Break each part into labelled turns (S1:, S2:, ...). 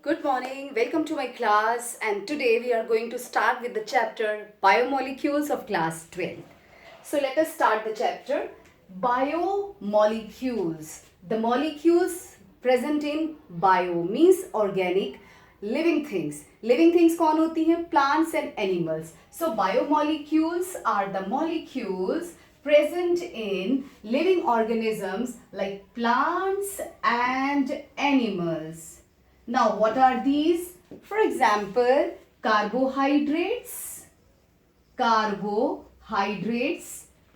S1: Good morning, welcome to my class, and today we are going to start with the chapter Biomolecules of class 12. So let us start the chapter Biomolecules. The molecules present in bio means organic, living things. Living things कौन होती हैं? Plants and animals. So biomolecules are the molecules present in living organisms like plants and animals. Now, what are these? For example, carbohydrates,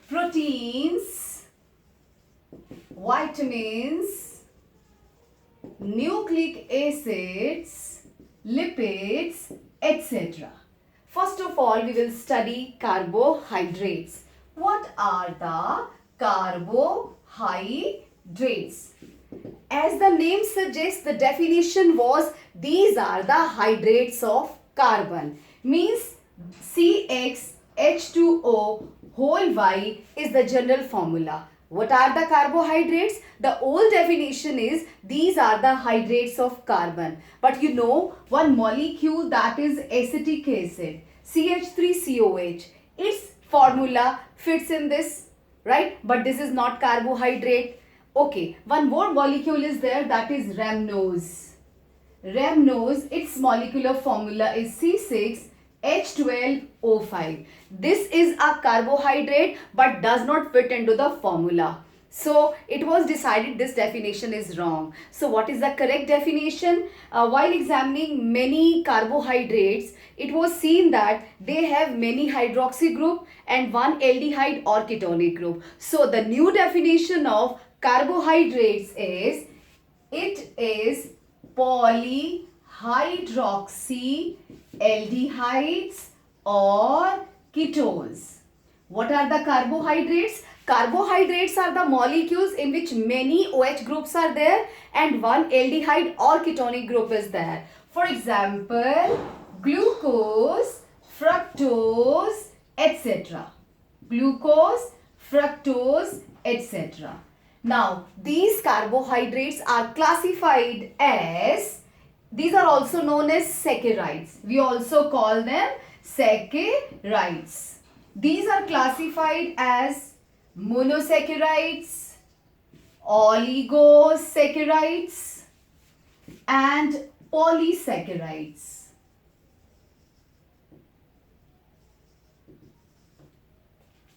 S1: proteins, vitamins, nucleic acids, lipids, etc. First of all, we will study carbohydrates. What are the carbohydrates? As the name suggests, the definition was these are the hydrates of carbon. Means CxH2O whole Y is the general formula. What are the carbohydrates? The old definition is these are the hydrates of carbon. But you know one molecule, that is acetic acid, CH3COH. Its formula fits in this, right? But this is not carbohydrate. Okay, one more molecule is there, that is rhamnose. Rhamnose, its molecular formula is C6H12O5. This is a carbohydrate but does not fit into the formula. So it was decided this definition is wrong. So what is the correct definition? While examining many carbohydrates, it was seen that they have many hydroxy group and one aldehyde or ketonic group. So the new definition of carbohydrates is, it is polyhydroxy aldehydes or ketones. What are the carbohydrates? Carbohydrates are the molecules in which many OH groups are there and one aldehyde or ketonic group is there. For example, glucose, fructose, etc. Glucose, fructose, etc. Now, these carbohydrates are classified as, these are also known as saccharides. We also call them saccharides. These are classified as monosaccharides, oligosaccharides, and polysaccharides.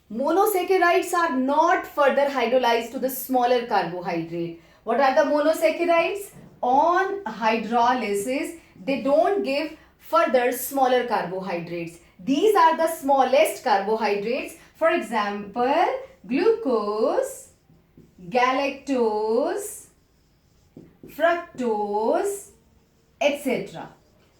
S1: Monosaccharides are not further hydrolyzed to the smaller carbohydrate. What are the monosaccharides? On hydrolysis, they don't give further smaller carbohydrates. These are the smallest carbohydrates. For example, glucose, galactose, fructose, etc.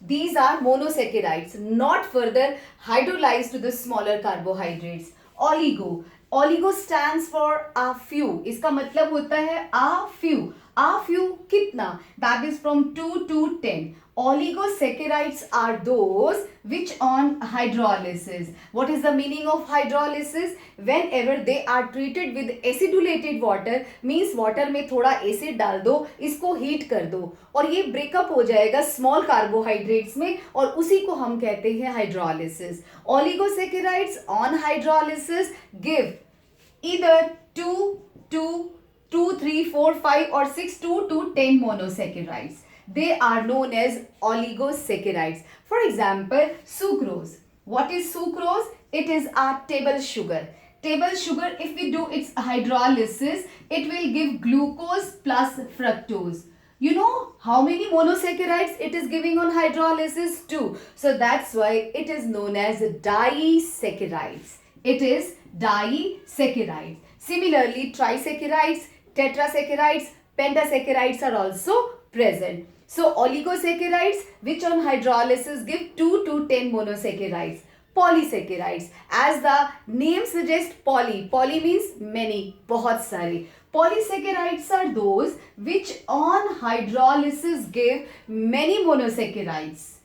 S1: These are monosaccharides, not further hydrolyzed to the smaller carbohydrates. Oligo. Oligo stands for a few. इसका मतलब होता है a few. A few कितना? That is from 2 to 10. Oligosaccharides are those which on hydrolysis. What is the meaning of hydrolysis? Whenever they are treated with acidulated water, means water में थोड़ा acid डाल दो, इसको heat कर दो और ये breakup हो जाएगा small carbohydrates में और उसी को हम कहते हैं hydrolysis. Oligosaccharides on hydrolysis give either 2, 3, 4, 5 or 6, 2 to 10 monosaccharides. They are known as oligosaccharides. For example, sucrose. What is sucrose? It is a table sugar. Table sugar, if we do its hydrolysis, it will give glucose plus fructose. You know how many monosaccharides it is giving on hydrolysis? 2. So that's why it is known as disaccharides. It is disaccharides. Similarly, trisaccharides, tetrasaccharides, pentasaccharides are also present. So oligosaccharides which on hydrolysis give 2 to 10 monosaccharides. Polysaccharides, as the name suggests, poly means many, बहुत सारे. Polysaccharides are those which on hydrolysis give many monosaccharides.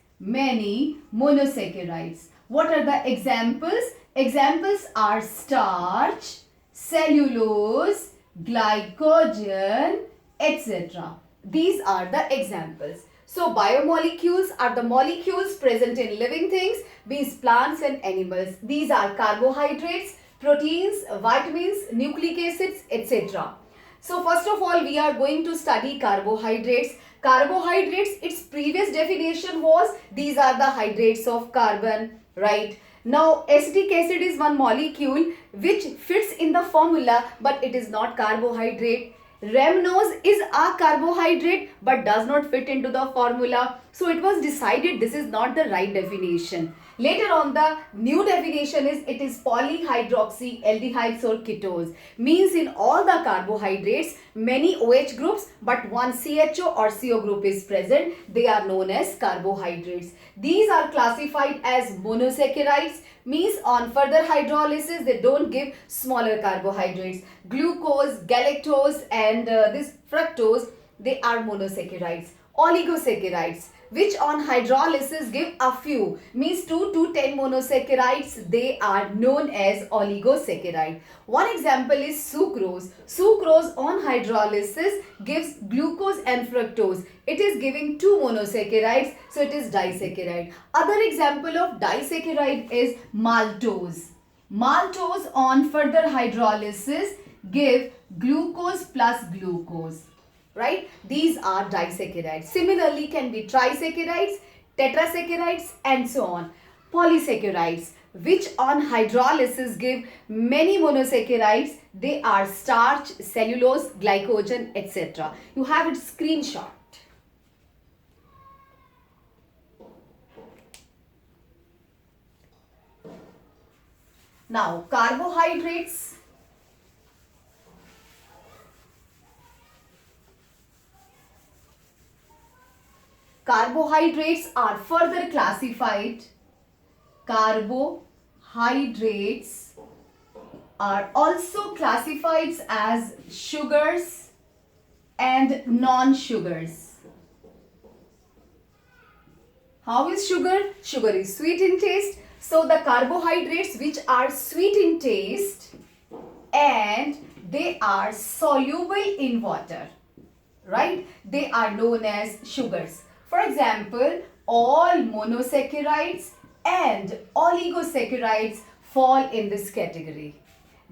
S1: What are the examples? Examples are starch, cellulose, glycogen, etc. These are the examples. So biomolecules are the molecules present in living things, means plants and animals. These are carbohydrates, proteins, vitamins, nucleic acids, etc. So first of all, we are going to study carbohydrates. Carbohydrates, its previous definition was these are the hydrates of carbon, right? Now acetic acid is one molecule which fits in the formula, but it is not carbohydrate. Rhamnose is a carbohydrate but does not fit into the formula. So it was decided this is not the right definition. Later on, the new definition is it is polyhydroxyaldehydes or ketones. Means in all the carbohydrates, many OH groups but one CHO or CO group is present. They are known as carbohydrates. These are classified as monosaccharides. Means on further hydrolysis, they don't give smaller carbohydrates. Glucose, galactose and this fructose, they are monosaccharides. Oligosaccharides, which on hydrolysis give a few, means 2 to 10 monosaccharides, they are known as oligosaccharide. One example is sucrose. Sucrose on hydrolysis gives glucose and fructose. It is giving 2 monosaccharides, so it is disaccharide. Other example of disaccharide is maltose. Maltose on further hydrolysis give glucose plus glucose. Right? These are disaccharides. Similarly, can be trisaccharides, tetrasaccharides and so on. Polysaccharides, which on hydrolysis give many monosaccharides. They are starch, cellulose, glycogen, etc. You have it screenshot. Now, carbohydrates. Carbohydrates are further classified. Carbohydrates are also classified as sugars and non-sugars. How is sugar? Sugar is sweet in taste. So the carbohydrates which are sweet in taste and they are soluble in water, right? They are known as sugars. For example, all monosaccharides and oligosaccharides fall in this category.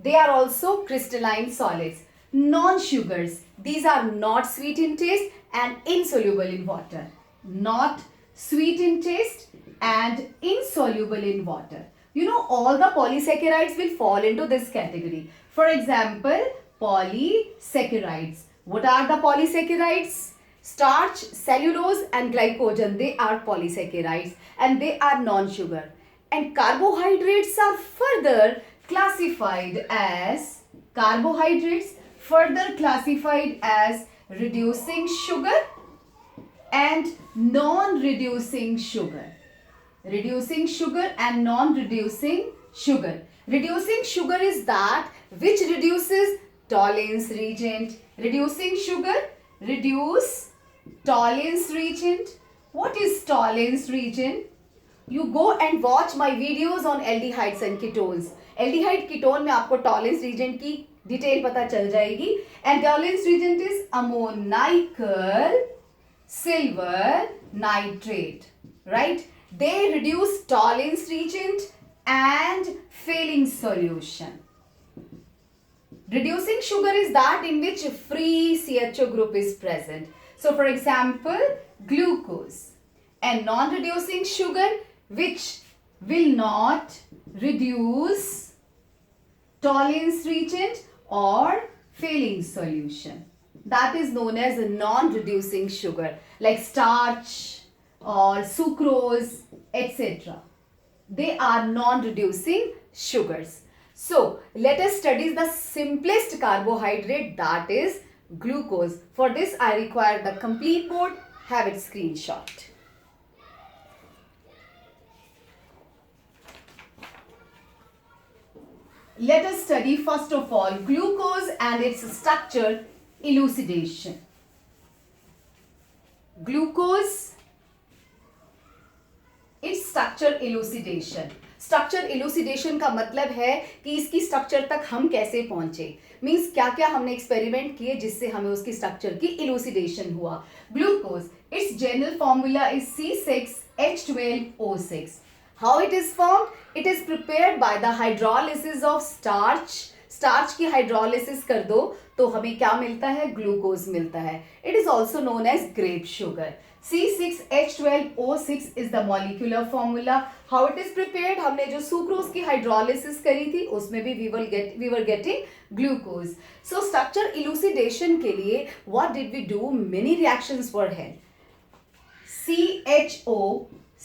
S1: They are also crystalline solids. Non-sugars, these are not sweet in taste and insoluble in water. Not sweet in taste and insoluble in water. You know, all the polysaccharides will fall into this category. For example, polysaccharides. What are the polysaccharides? Starch, cellulose and glycogen, they are polysaccharides and they are non-sugar. And carbohydrates are further classified as reducing sugar and non-reducing sugar. Reducing sugar and non-reducing sugar. Reducing sugar is that which reduces Tollens reagent. Reducing sugar, reduce Tollens reagent. What is Tollens reagent? You go and watch my videos on aldehydes and ketones. Aldehyde ketone में आपको Tollens reagent की detail पता चल जाएगी. And Tollens reagent is ammoniacal silver nitrate, right? They reduce Tollens reagent and failing solution. Reducing sugar is that in which free CHO group is present. So for example, glucose. And non-reducing sugar which will not reduce Tollens reagent or failing solution. That is known as a non-reducing sugar like starch or sucrose, etc. They are non-reducing sugars. So let us study the simplest carbohydrate, that is glucose. For this I require the complete board. Have it screenshot. Let us study first of all glucose and its structure elucidation. Glucose, its structure elucidation. Structure elucidation का मतलब है कि इसकी structure तक हम कैसे पहुंचे, means क्या क्या हमने एक्सपेरिमेंट किए जिससे हमें उसकी स्ट्रक्चर की इलूसिडेशन हुआ. Glucose, it's general formula is C6H12O6. How it is formed? It is prepared by the hydrolysis of starch. Starch की हाइड्रोलिसिस कर दो तो हमें क्या मिलता है, ग्लूकोज मिलता है. It is also known as grape sugar. C6H12O6 is the molecular formula. How it is prepared? हमने जो सुक्रोज की हाइड्रोलिसिस करी थी उसमें भी we were getting glucose. So structure elucidation के लिए what did we do? Many reactions were held.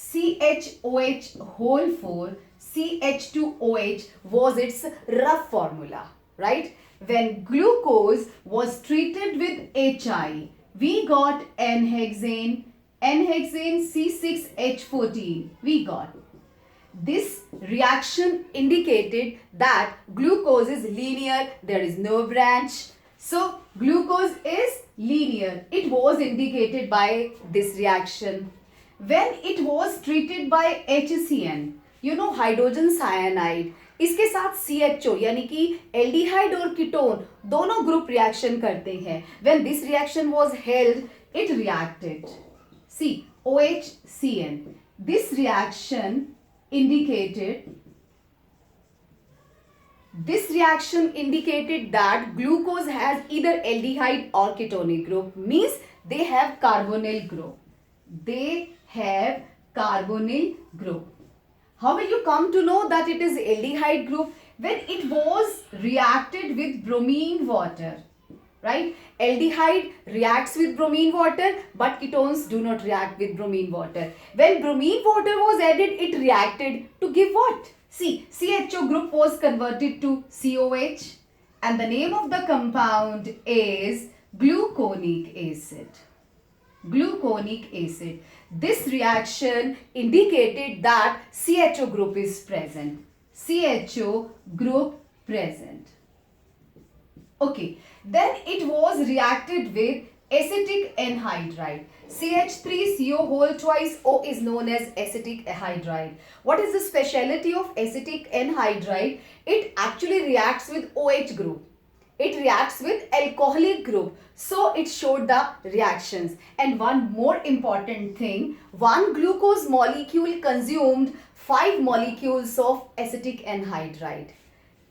S1: CHOH whole 4 CH2OH was its rough formula, right? When glucose was treated with HI, we got N-hexane C6H14 we got. This reaction indicated that glucose is linear, there is no branch. So glucose is linear. It was indicated by this reaction. When it was treated by HCN, you know hydrogen cyanide, इसके साथ CHO यानी कि aldehyde और ketone दोनों group reaction करते हैं. When this reaction was held, it reacted. See, OHCN. This reaction indicated that glucose has either aldehyde or ketonic group, means they have carbonyl group. How will you come to know that it is aldehyde group? When it was reacted with bromine water, right? Aldehyde reacts with bromine water, but ketones do not react with bromine water. When bromine water was added, it reacted to give what? See, CHO group was converted to COH, and the name of the compound is gluconic acid. This reaction indicated that CHO group is present. Okay, then it was reacted with acetic anhydride. CH3CO whole twice O is known as acetic anhydride. What is the speciality of acetic anhydride? It actually reacts with OH group. It reacts with alcoholic group. So it showed the reactions. And one more important thing, one glucose molecule consumed 5 molecules of acetic anhydride.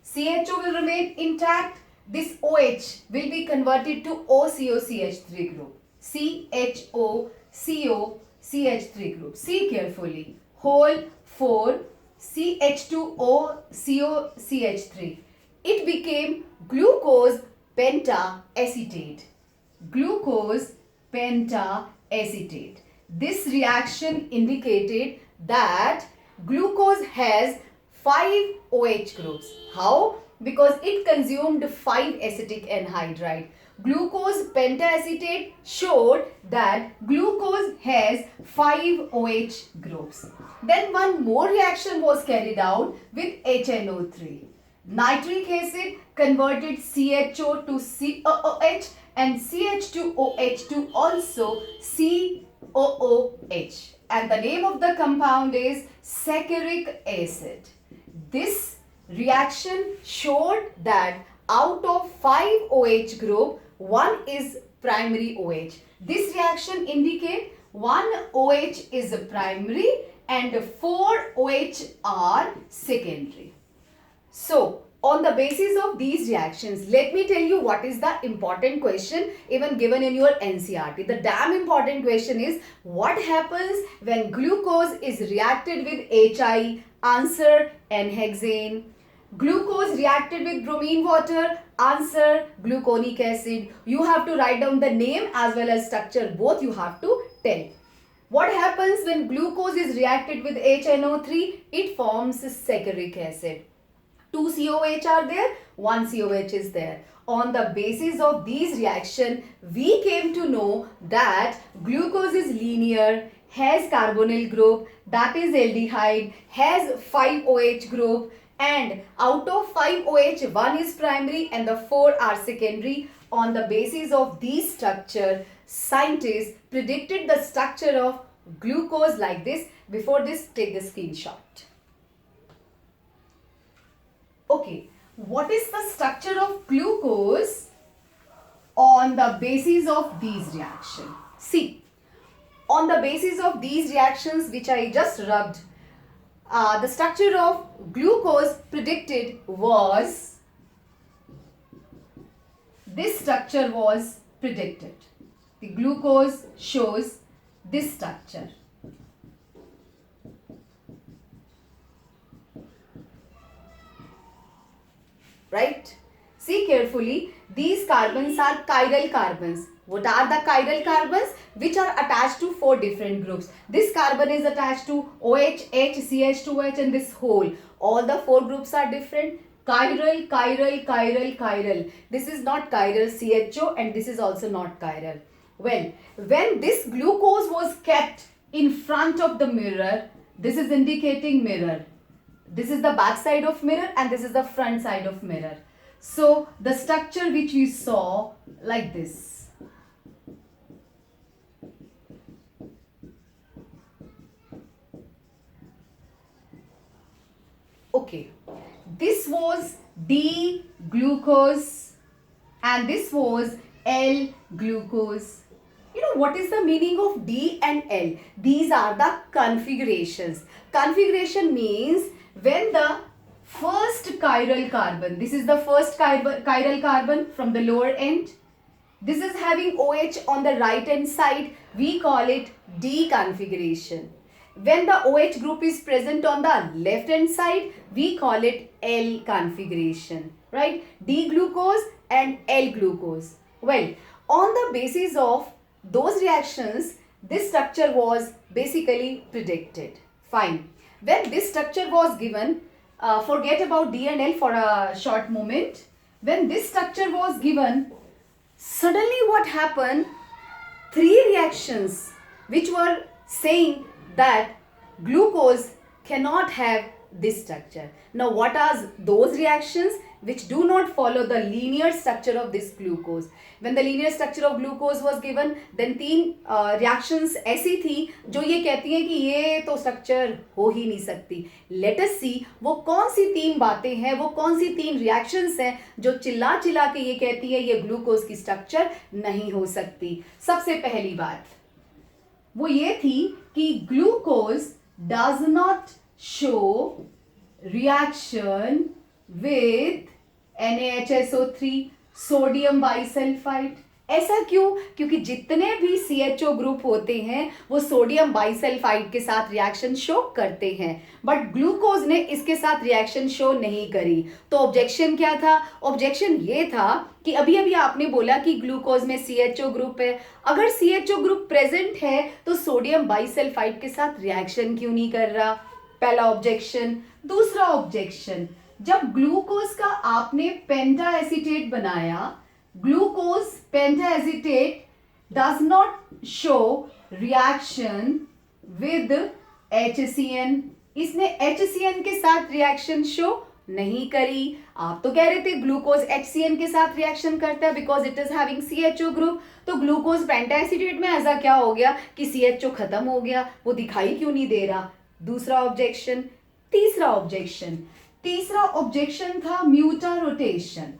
S1: CHO will remain intact. This OH will be converted to OCOCH3 group. CHOCOCH3 group. See carefully. Whole 4 CH2OCOCH3. It became glucose pentacetate. This reaction indicated that glucose has 5 OH groups. How? Because it consumed 5 acetic anhydride. Glucose pentacetate showed that glucose has 5 OH groups. Then one more reaction was carried out with HNO3. Nitric acid converted CHO to COOH and CH2OH to also COOH. And the name of the compound is saccharic acid. This reaction showed that out of 5 OH group, 1 is primary OH. This reaction indicates 1 OH is a primary and 4 OH are secondary. So, on the basis of these reactions, let me tell you what is the important question even given in your NCERT. The damn important question is, what happens when glucose is reacted with HI? Answer, N-hexane. Glucose reacted with bromine water? Answer, gluconic acid. You have to write down the name as well as structure. Both you have to tell. What happens when glucose is reacted with HNO3? It forms saccharic acid. 2 COH are there, 1 COH is there. On the basis of these reactions, we came to know that glucose is linear, has carbonyl group, that is aldehyde, has 5 OH group, and out of 5 OH, 1 is primary and the 4 are secondary. On the basis of these structure, scientists predicted the structure of glucose like this. Before this, take the screenshot. Okay, what is the structure of glucose on the basis of these reactions? See, on the basis of these reactions which I just rubbed, the structure of glucose predicted was, this structure was predicted. The glucose shows this structure. Right? See carefully, these carbons are chiral carbons. What are the chiral carbons? Which are attached to 4 different groups. This carbon is attached to OH, H, CH2H and this whole. All the 4 groups are different. Chiral, chiral, chiral, chiral. This is not chiral CHO and this is also not chiral. Well, when this glucose was kept in front of the mirror, this is indicating mirror. This is the back side of mirror and this is the front side of mirror. So the structure which we saw like this. Okay, this was D glucose and this was L glucose. You know what is the meaning of D and L? These are the configurations. Configuration means when the first chiral carbon, this is the first chiral carbon from the lower end, this is having OH on the right hand side, we call it D configuration. When the OH group is present on the left hand side, we call it L configuration, right? D glucose and L glucose. Well, on the basis of those reactions, this structure was basically predicted. Fine. When this structure was given, forget about D and L for a short moment. When this structure was given, suddenly what happened? 3 reactions which were saying that glucose cannot have this structure. Now what are those reactions which do not follow the linear structure of this glucose? When the linear structure of glucose was given, then 3 reactions ऐसी थी जो ये कहती हैं कि ये तो structure हो ही नहीं सकती. Let us see वो कौन सी 3 बातें हैं, वो कौन सी 3 reactions हैं जो चिल्ला चिल्ला के ये कहती है ये glucose की structure नहीं हो सकती. सबसे पहली बात वो ये थी कि glucose does not show reaction with NaHSO3 sodium bisulphide. ऐसा क्यों? क्योंकि जितने भी CHO ग्रुप होते हैं वो सोडियम बाइसल्फाइड के साथ रिएक्शन शो करते हैं, बट ग्लूकोज ने इसके साथ रिएक्शन शो नहीं करी. तो ऑब्जेक्शन क्या था? ऑब्जेक्शन ये था कि अभी अभी आपने बोला कि ग्लूकोज में CHO ग्रुप है. अगर CHO ग्रुप प्रेजेंट है तो सोडियम बाइसल्फाइड के साथ रिएक्शन क्यों नहीं कर रहा? पहला ऑब्जेक्शन. दूसरा ऑब्जेक्शन, जब ग्लूकोज का आपने पेंटा एसीटेट बनाया, glucose penta acetate does not show reaction with HCN. इसने HCN के साथ रिएक्शन शो नहीं करी. आप तो कह रहे थे ग्लूकोज HCN के साथ रिएक्शन करता है because it is having CHO group. तो ग्लूकोज पेंटा एसीटेट में ऐसा क्या हो गया कि CHO खत्म हो गया, वो दिखाई क्यों नहीं दे रहा? दूसरा ऑब्जेक्शन. तीसरा ऑब्जेक्शन था mutarotation.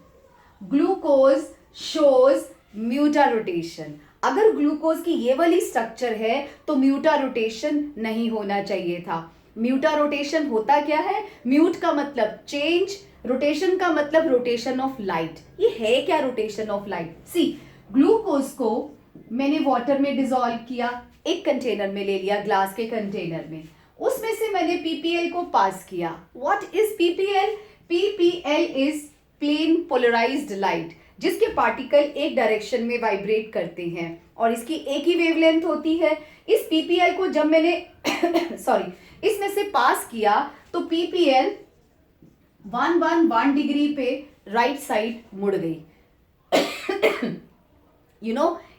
S1: Glucose shows mutarotation. अगर ग्लूकोज की ये वाली स्ट्रक्चर है तो म्यूटा रोटेशन नहीं होना चाहिए था. म्यूटा रोटेशन होता क्या है? म्यूट का मतलब चेंज, रोटेशन का मतलब रोटेशन ऑफ लाइट. ये है क्या rotation of light? See, glucose को मैंने वाटर में डिसॉल्व किया, एक कंटेनर में ले लिया, ग्लास के कंटेनर में, उसमें से मैंने PPL को पास किया. What is PPL? PPL इज प्लेन पोलराइज्ड लाइट, जिसके पार्टिकल एक डायरेक्शन में वाइब्रेट करते हैं और इसकी एक ही वेवलेंथ होती है. इस PPL को जब मैंने इसमें से पास किया तो PPL 111 डिग्री पे राइट साइड मुड़ गई.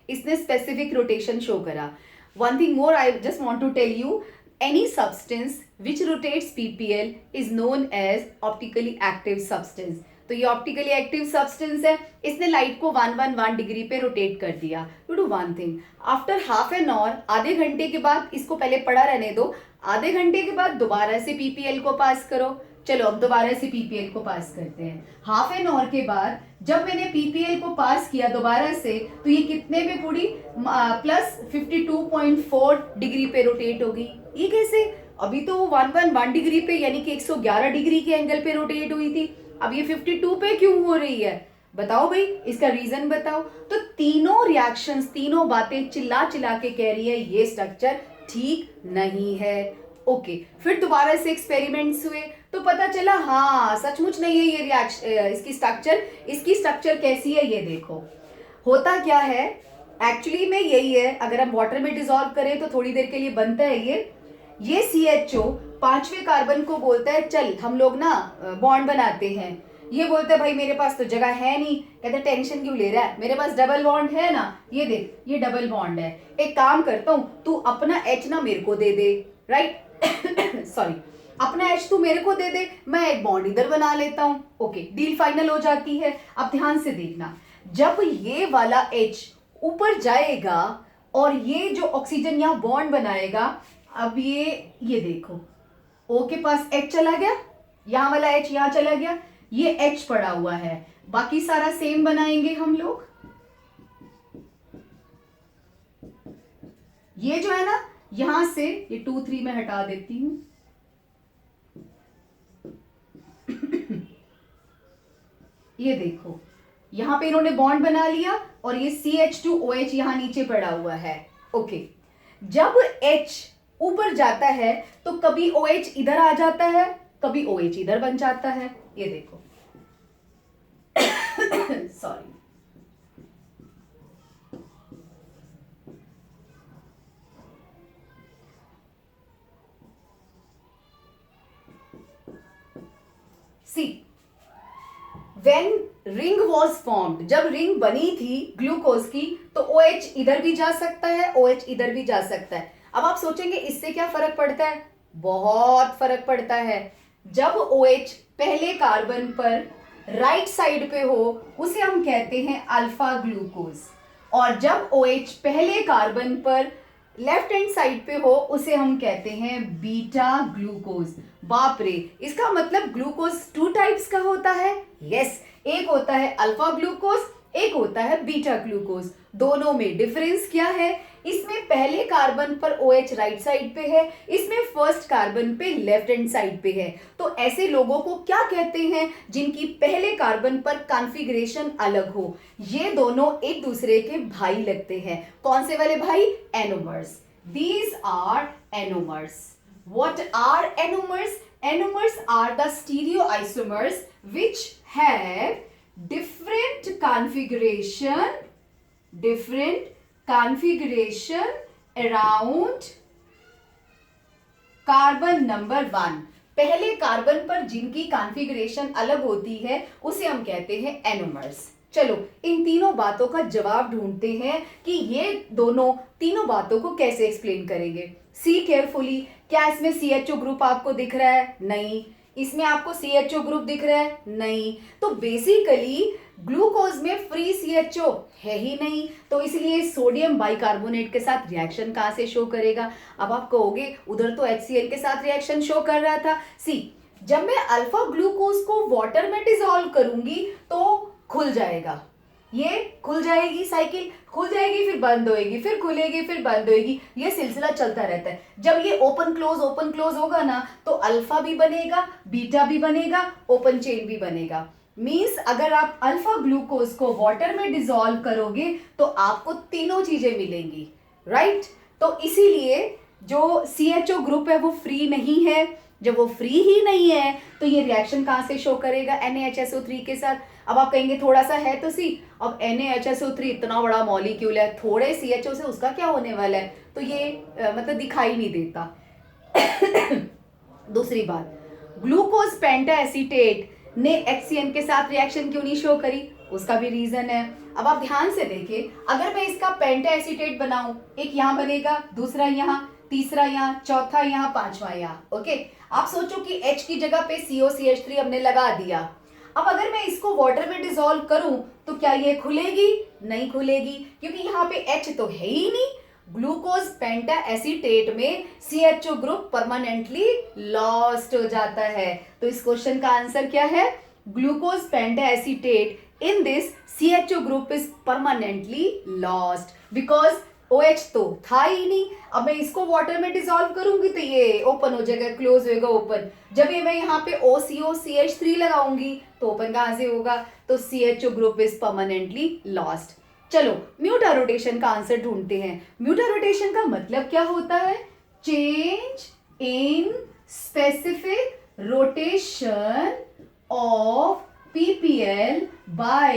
S1: इसने स्पेसिफिक रोटेशन शो करा. One thing more I just want to tell you, any substance which rotates PPL is known as optically active substance. तो ये ऑप्टिकली एक्टिव सब्सटेंस है, इसने लाइट को 111 डिग्री पे रोटेट कर दिया. You do one thing, after half an hour, आधे घंटे के बाद, इसको पहले पड़ा रहने दो, आधे घंटे के बाद दोबारा से PPL को पास करो. चलो अब दोबारा से पीपीएल को पास करते हैं। हाफ एन आवर के बाद जब मैंने पीपीएल को पास किया दोबारा से, तो ये कितने में पूरी प्लस 52.4 डिग्री पे रोटेट होगी। ये कैसे? अभी तो 111 डिग्री पे यानी कि 111 डिग्री के एंगल पे रोटेट हुई थी, अब ये 52 पे क्यों हो रही है? बताओ भाई, इसका रीजन बताओ। तो तीनों रिएक्शंस, तीनों बातें चिल्ला चिल्ला के कह रही है ये स्ट्रक्चर ठीक नहीं है। ओके, फिर दोबारा से एक्सपेरिमेंट्स हुए तो पता चला हाँ सचमुच नहीं है ये रिएक्शन, इसकी स्ट्रक्चर कैसी है ये देखो। होता क्या है एक्चुअली में यही है, अगर हम वाटर में डिसॉल्व करें तो थोड़ी देर के लिए बनता है ये CHO पांचवें कार्बन को बोलता है चल हम लोग ना बॉन्ड बनाते हैं। ये बोलता है भाई मेरे पास तो जगह है नहीं। कहते टेंशन क्यों ले रहा है, मेरे पास डबल बॉन्ड है ना, ये देख ये डबल बॉन्ड है। एक काम करता हूँ, तू अपना H ना मेरे को दे दे, राइट सॉरी, अपना H तू मेरे को दे दे, मैं एक बॉन्ड इधर बना लेता हूँ। ओके, डील फाइनल हो जाती है। अब ध्यान से देखना, जब ये वाला H ऊपर जाएगा और ये जो ऑक्सीजन यहाँ बॉन्ड बनाएगा, अब ये देखो O के पास H चला गया, यहाँ वाला H यहाँ चला गया, ये H पड़ा हुआ है, बाकी सारा सेम बनाएंगे हम लोग। ये जो है ना यहां से ये 2 3 में हटा देती हूं ये देखो यहां पे इन्होंने बॉन्ड बना लिया और ये CH2OH यहां नीचे पड़ा हुआ है। ओके, जब H ऊपर जाता है तो कभी OH इधर आ जाता है, कभी OH इधर बन जाता है। ये देखो sorry, see when ring was formed, जब रिंग बनी थी ग्लूकोज की, तो OH इधर भी जा सकता है, OH इधर भी जा सकता है। अब आप सोचेंगे इससे क्या फर्क पड़ता है? बहुत फर्क पड़ता है। जब OH पहले कार्बन पर राइट साइड पे हो उसे हम कहते हैं अल्फा ग्लूकोज, और जब OH पहले कार्बन पर लेफ्ट हैंड साइड पे हो उसे हम कहते हैं बीटा ग्लूकोज। बाप रे, इसका मतलब ग्लूकोज 2 टाइप्स का होता है। यस, एक होता है अल्फा ग्लूकोज, एक होता है बीटा ग्लूकोज। दोनों में डिफरेंस क्या है? इसमें पहले कार्बन पर OH राइट साइड पे है, इसमें फर्स्ट कार्बन पे लेफ्ट हैंड साइड पे है। तो ऐसे लोगों को क्या कहते हैं? जिनकी पहले कार्बन पर कॉन्फ़िगरेशन अलग हो। ये दोनों एक दूसरे के भाई लगते हैं। कौन से वाले भाई? Anomers. These are enomers. What are enomers? Enomers are the stereoisomers which have different configuration around carbon number 1। पहले कार्बन पर जिनकी कॉन्फ़िगरेशन अलग होती है उसे हम कहते हैं एनोमर्स। चलो इन तीनों बातों का जवाब ढूंढते हैं कि ये दोनों तीनों बातों को कैसे एक्सप्लेन करेंगे। सी केयरफुली, क्या इसमें CHO ग्रुप आपको दिख रहा है? नहीं। इसमें आपको CHO ग्रुप दिख रहा है? नहीं। तो बेसिकली ग्लूकोज में फ्री CHO है ही नहीं, तो इसलिए सोडियम बाइकार्बोनेट के साथ रिएक्शन कहां से शो करेगा? अब आप कहोगे उधर तो HCl के साथ रिएक्शन शो कर रहा था। सी, जब मैं अल्फा ग्लूकोज को वाटर में डिसॉल्व करूंगी तो खुल जाएगा, ये खुल जाएगी, साइकिल खुल जाएगी फिर बंद होएगी, फिर खुलेगी फिर बंद होएगी, ये सिलसिला चलता रहता है। जब ये ओपन क्लोज होगा ना तो अल्फा भी बनेगा, बीटा भी बनेगा, ओपन चेन भी बनेगा। मींस अगर आप अल्फा ग्लूकोज को वाटर में डिसॉल्व करोगे तो आपको तीनों चीजें मिलेंगी, राइट? तो इसीलिए जो CHO ग्रुप है वो फ्री नहीं है। जब वो फ्री ही नहीं है तो ये रिएक्शन कहां से शो करेगा? NaHSO3 के साथ। अब आप कहेंगे थोड़ा सा है तो सी, अब NaHSO3 इतना बड़ा मॉलिक्यूल है, थोड़े CHO से उसका क्या होने वाला है? तो ये मतलब दिखाई नहीं देता। दूसरी बात, ग्लूकोज पेंटा एसीटेट ने HCN के साथ रिएक्शन क्यों नहीं शो करी? उसका भी रीजन है। अब आप ध्यान से देखिए, अगर मैं इसका पेंटा एसीटेट बनाऊं, एक यहां बनेगा, दूसरा यहां, तीसरा यहाँ, चौथा यहाँ, पांचवा यहाँ। ओके, आप सोचो कि H की जगह पे COCH3 हमने लगा दिया। अब अगर मैं इसको वाटर में डिसॉल्व करूं तो क्या ये खुलेगी? नहीं खुलेगी, क्योंकि यहाँ पे H तो है ही नहीं। ग्लूकोज पेंटा एसीटेट में CHO ग्रुप परमानेंटली लॉस्ट हो जाता है। तो इस क्वेश्चन का आंसर क्या है? Glucose penta acetate in this CHO group is permanently lost because OH तो था ही नहीं। अब मैं इसको वाटर में डिसॉल्व करूंगी तो ये ओपन हो जाएगा, क्लोज होएगा ओपन। जब ये मैं यहाँ पे OCO लगाऊंगी तो ओपन कहां से होगा? तो CHO group is permanently lost. चलो म्यूटा रोटेशन का आंसर ढूंढते हैं। म्यूटा रोटेशन का मतलब क्या होता है? Change in specific rotation of PPL by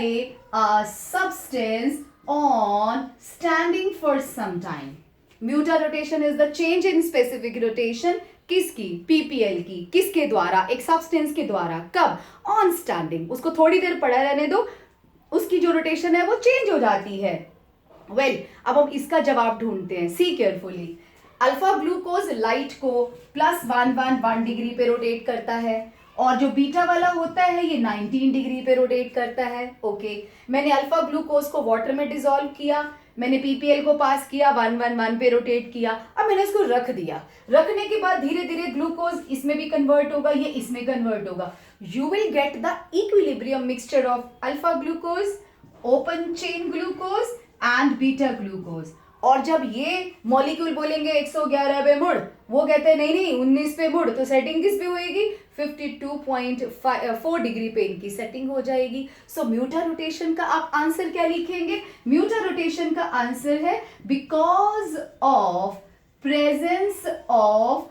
S1: a substance on standing for some time. Muta rotation is the change in specific rotation किसकी? PPL की। किसके द्वारा? एक सब्सटेंस के द्वारा। कब? On standing. उसको थोड़ी देर पड़ा रहने दो, उसकी जो रोटेशन है वो चेंज हो जाती है। अब हम इसका जवाब ढूंढते हैं। See carefully. Alpha glucose light को +111 डिग्री पे रोटेट करता है और जो बीटा वाला होता है ये 19 डिग्री पे रोटेट करता है। ओके, मैंने अल्फा ग्लूकोज को वाटर में डिसॉल्व किया, मैंने पीपीएल को पास किया, 111 पे रोटेट किया। अब मैंने इसको रख दिया। रखने के बाद धीरे धीरे ग्लूकोज इसमें भी कन्वर्ट होगा, ये इसमें कन्वर्ट होगा। You will get the equilibrium mixture of alpha glucose, open chain glucose and beta glucose. और जब ये मॉलिक्यूल बोलेंगे 111 पे मुड़, वो कहते हैं नहीं नहीं 19 पे मुड़, तो सेटिंग किस पे होएगी? 52.4 डिग्री पे इनकी सेटिंग हो जाएगी। सो म्यूटा रोटेशन का आप आंसर क्या लिखेंगे? म्यूटा रोटेशन का आंसर है because of presence of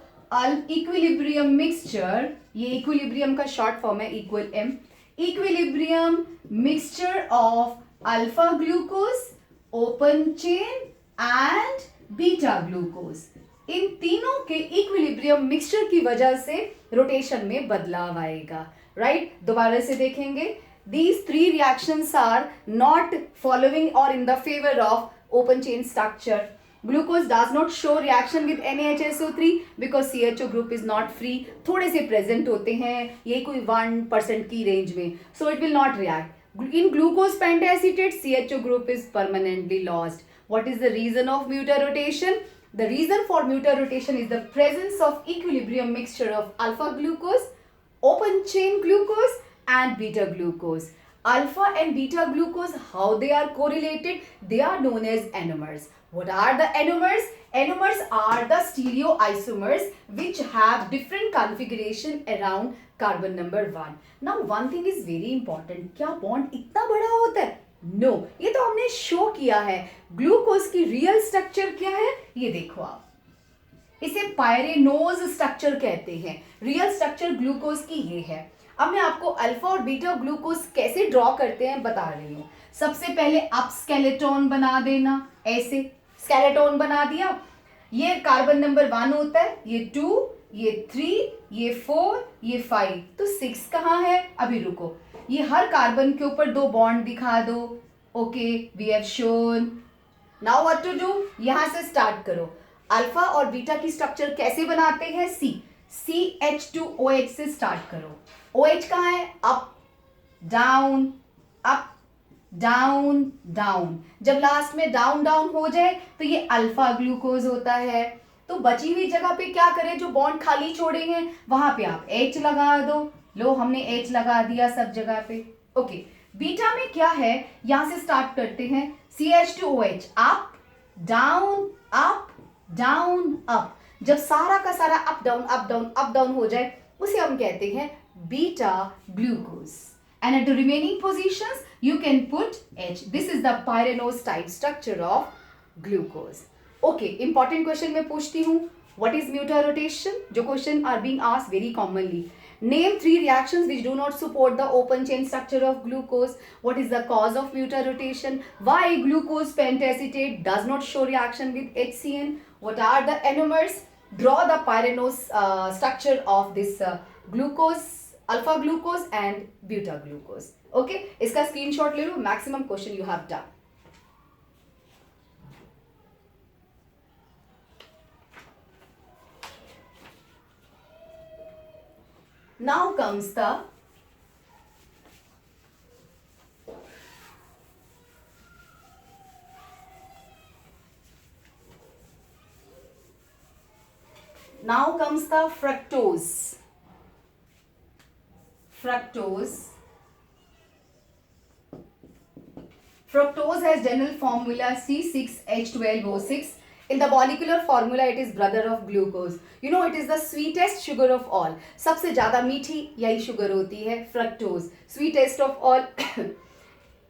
S1: equilibrium mixture. ये इक्विलिब्रियम का शॉर्ट फॉर्म है, equal M. Equilibrium mixture of alpha glucose, open chain and beta glucose. इन तीनों के इक्विलिब्रियम मिक्सचर की वजह से रोटेशन में बदलाव आएगा। राइट, दोबारा से देखेंगे। These three reactions are not following or in the favor of open chain structure. Glucose does not show reaction with NaHSO3 because CHO group is not free. थोड़े से present होते हैं, ये कोई 1% की रेंज में, so it will not react. In glucose pentacetate, CHO group is permanently lost. What is the reason of mutarotation? The reason for mutarotation is the presence of equilibrium mixture of alpha glucose, open chain glucose and beta glucose. Alpha and beta glucose, how they are correlated? They are known as anomers. What are the anomers? Anomers are the stereoisomers which have different configuration around carbon number 1. Now one thing is very important. क्या bond इतना बड़ा होता है? No, ये तो हमने show किया है। ग्लूकोज की रियल स्ट्रक्चर क्या है ये देखो आप, इसे पायरेनोज स्ट्रक्चर कहते हैं। रियल स्ट्रक्चर ग्लूकोज की ये है। अब मैं आपको अल्फा और बीटा ग्लूकोज कैसे ड्रॉ करते हैं बता रही हूँ। सबसे पहले आप स्केलेटोन बना देना, ऐसे स्केलेटोन बना दिया। ये कार्बन नंबर 1 होता है, ये 2, ये 3, ये 4, ये 5, तो 6 कहाँ है? अभी रुको, ये हर कार्बन के ऊपर 2 बॉन्ड दिखा दो। Okay, we have shown. Now what to do? यहां से स्टार्ट करो। अल्फा और बीटा की स्ट्रक्चर कैसे बनाते हैं? CH2OH से स्टार्ट करो। OH कहाँ है? Up down, up down down. जब लास्ट में डाउन डाउन हो जाए तो ये अल्फा ग्लूकोज होता है। तो बची हुई जगह पे क्या करें? जो बॉन्ड खाली छोड़े हैं वहां पे आप H लगा दो। लो, हमने H लगा दिया सब जगह पे। ओके, बीटा में क्या है? यहां से स्टार्ट करते हैं। CH2OH, up down up down up. जब सारा का सारा up down up down up down हो जाए उसे हम कहते हैं beta glucose. And at the remaining positions you can put H. This is the pyranose type structure of glucose. Okay, important question मैं पूछती हूँ. What is mutarotation? जो question are being asked very commonly. Name 3 reactions which do not support the open chain structure of glucose. What is the cause of mutarotation? Why glucose pentacetate does not show reaction with HCN? What are the anomers? Draw the pyranose structure of this glucose, alpha glucose and beta glucose. Okay, इसका screenshot ले लो. Maximum question you have done. Now comes the Now comes the fructose. Fructose. Fructose has general formula C6H12O6. In the molecular formula, it is brother of glucose. You know, it is the sweetest sugar of all. सबसे ज़्यादा मीठी यही sugar होती है, fructose. Sweetest of all.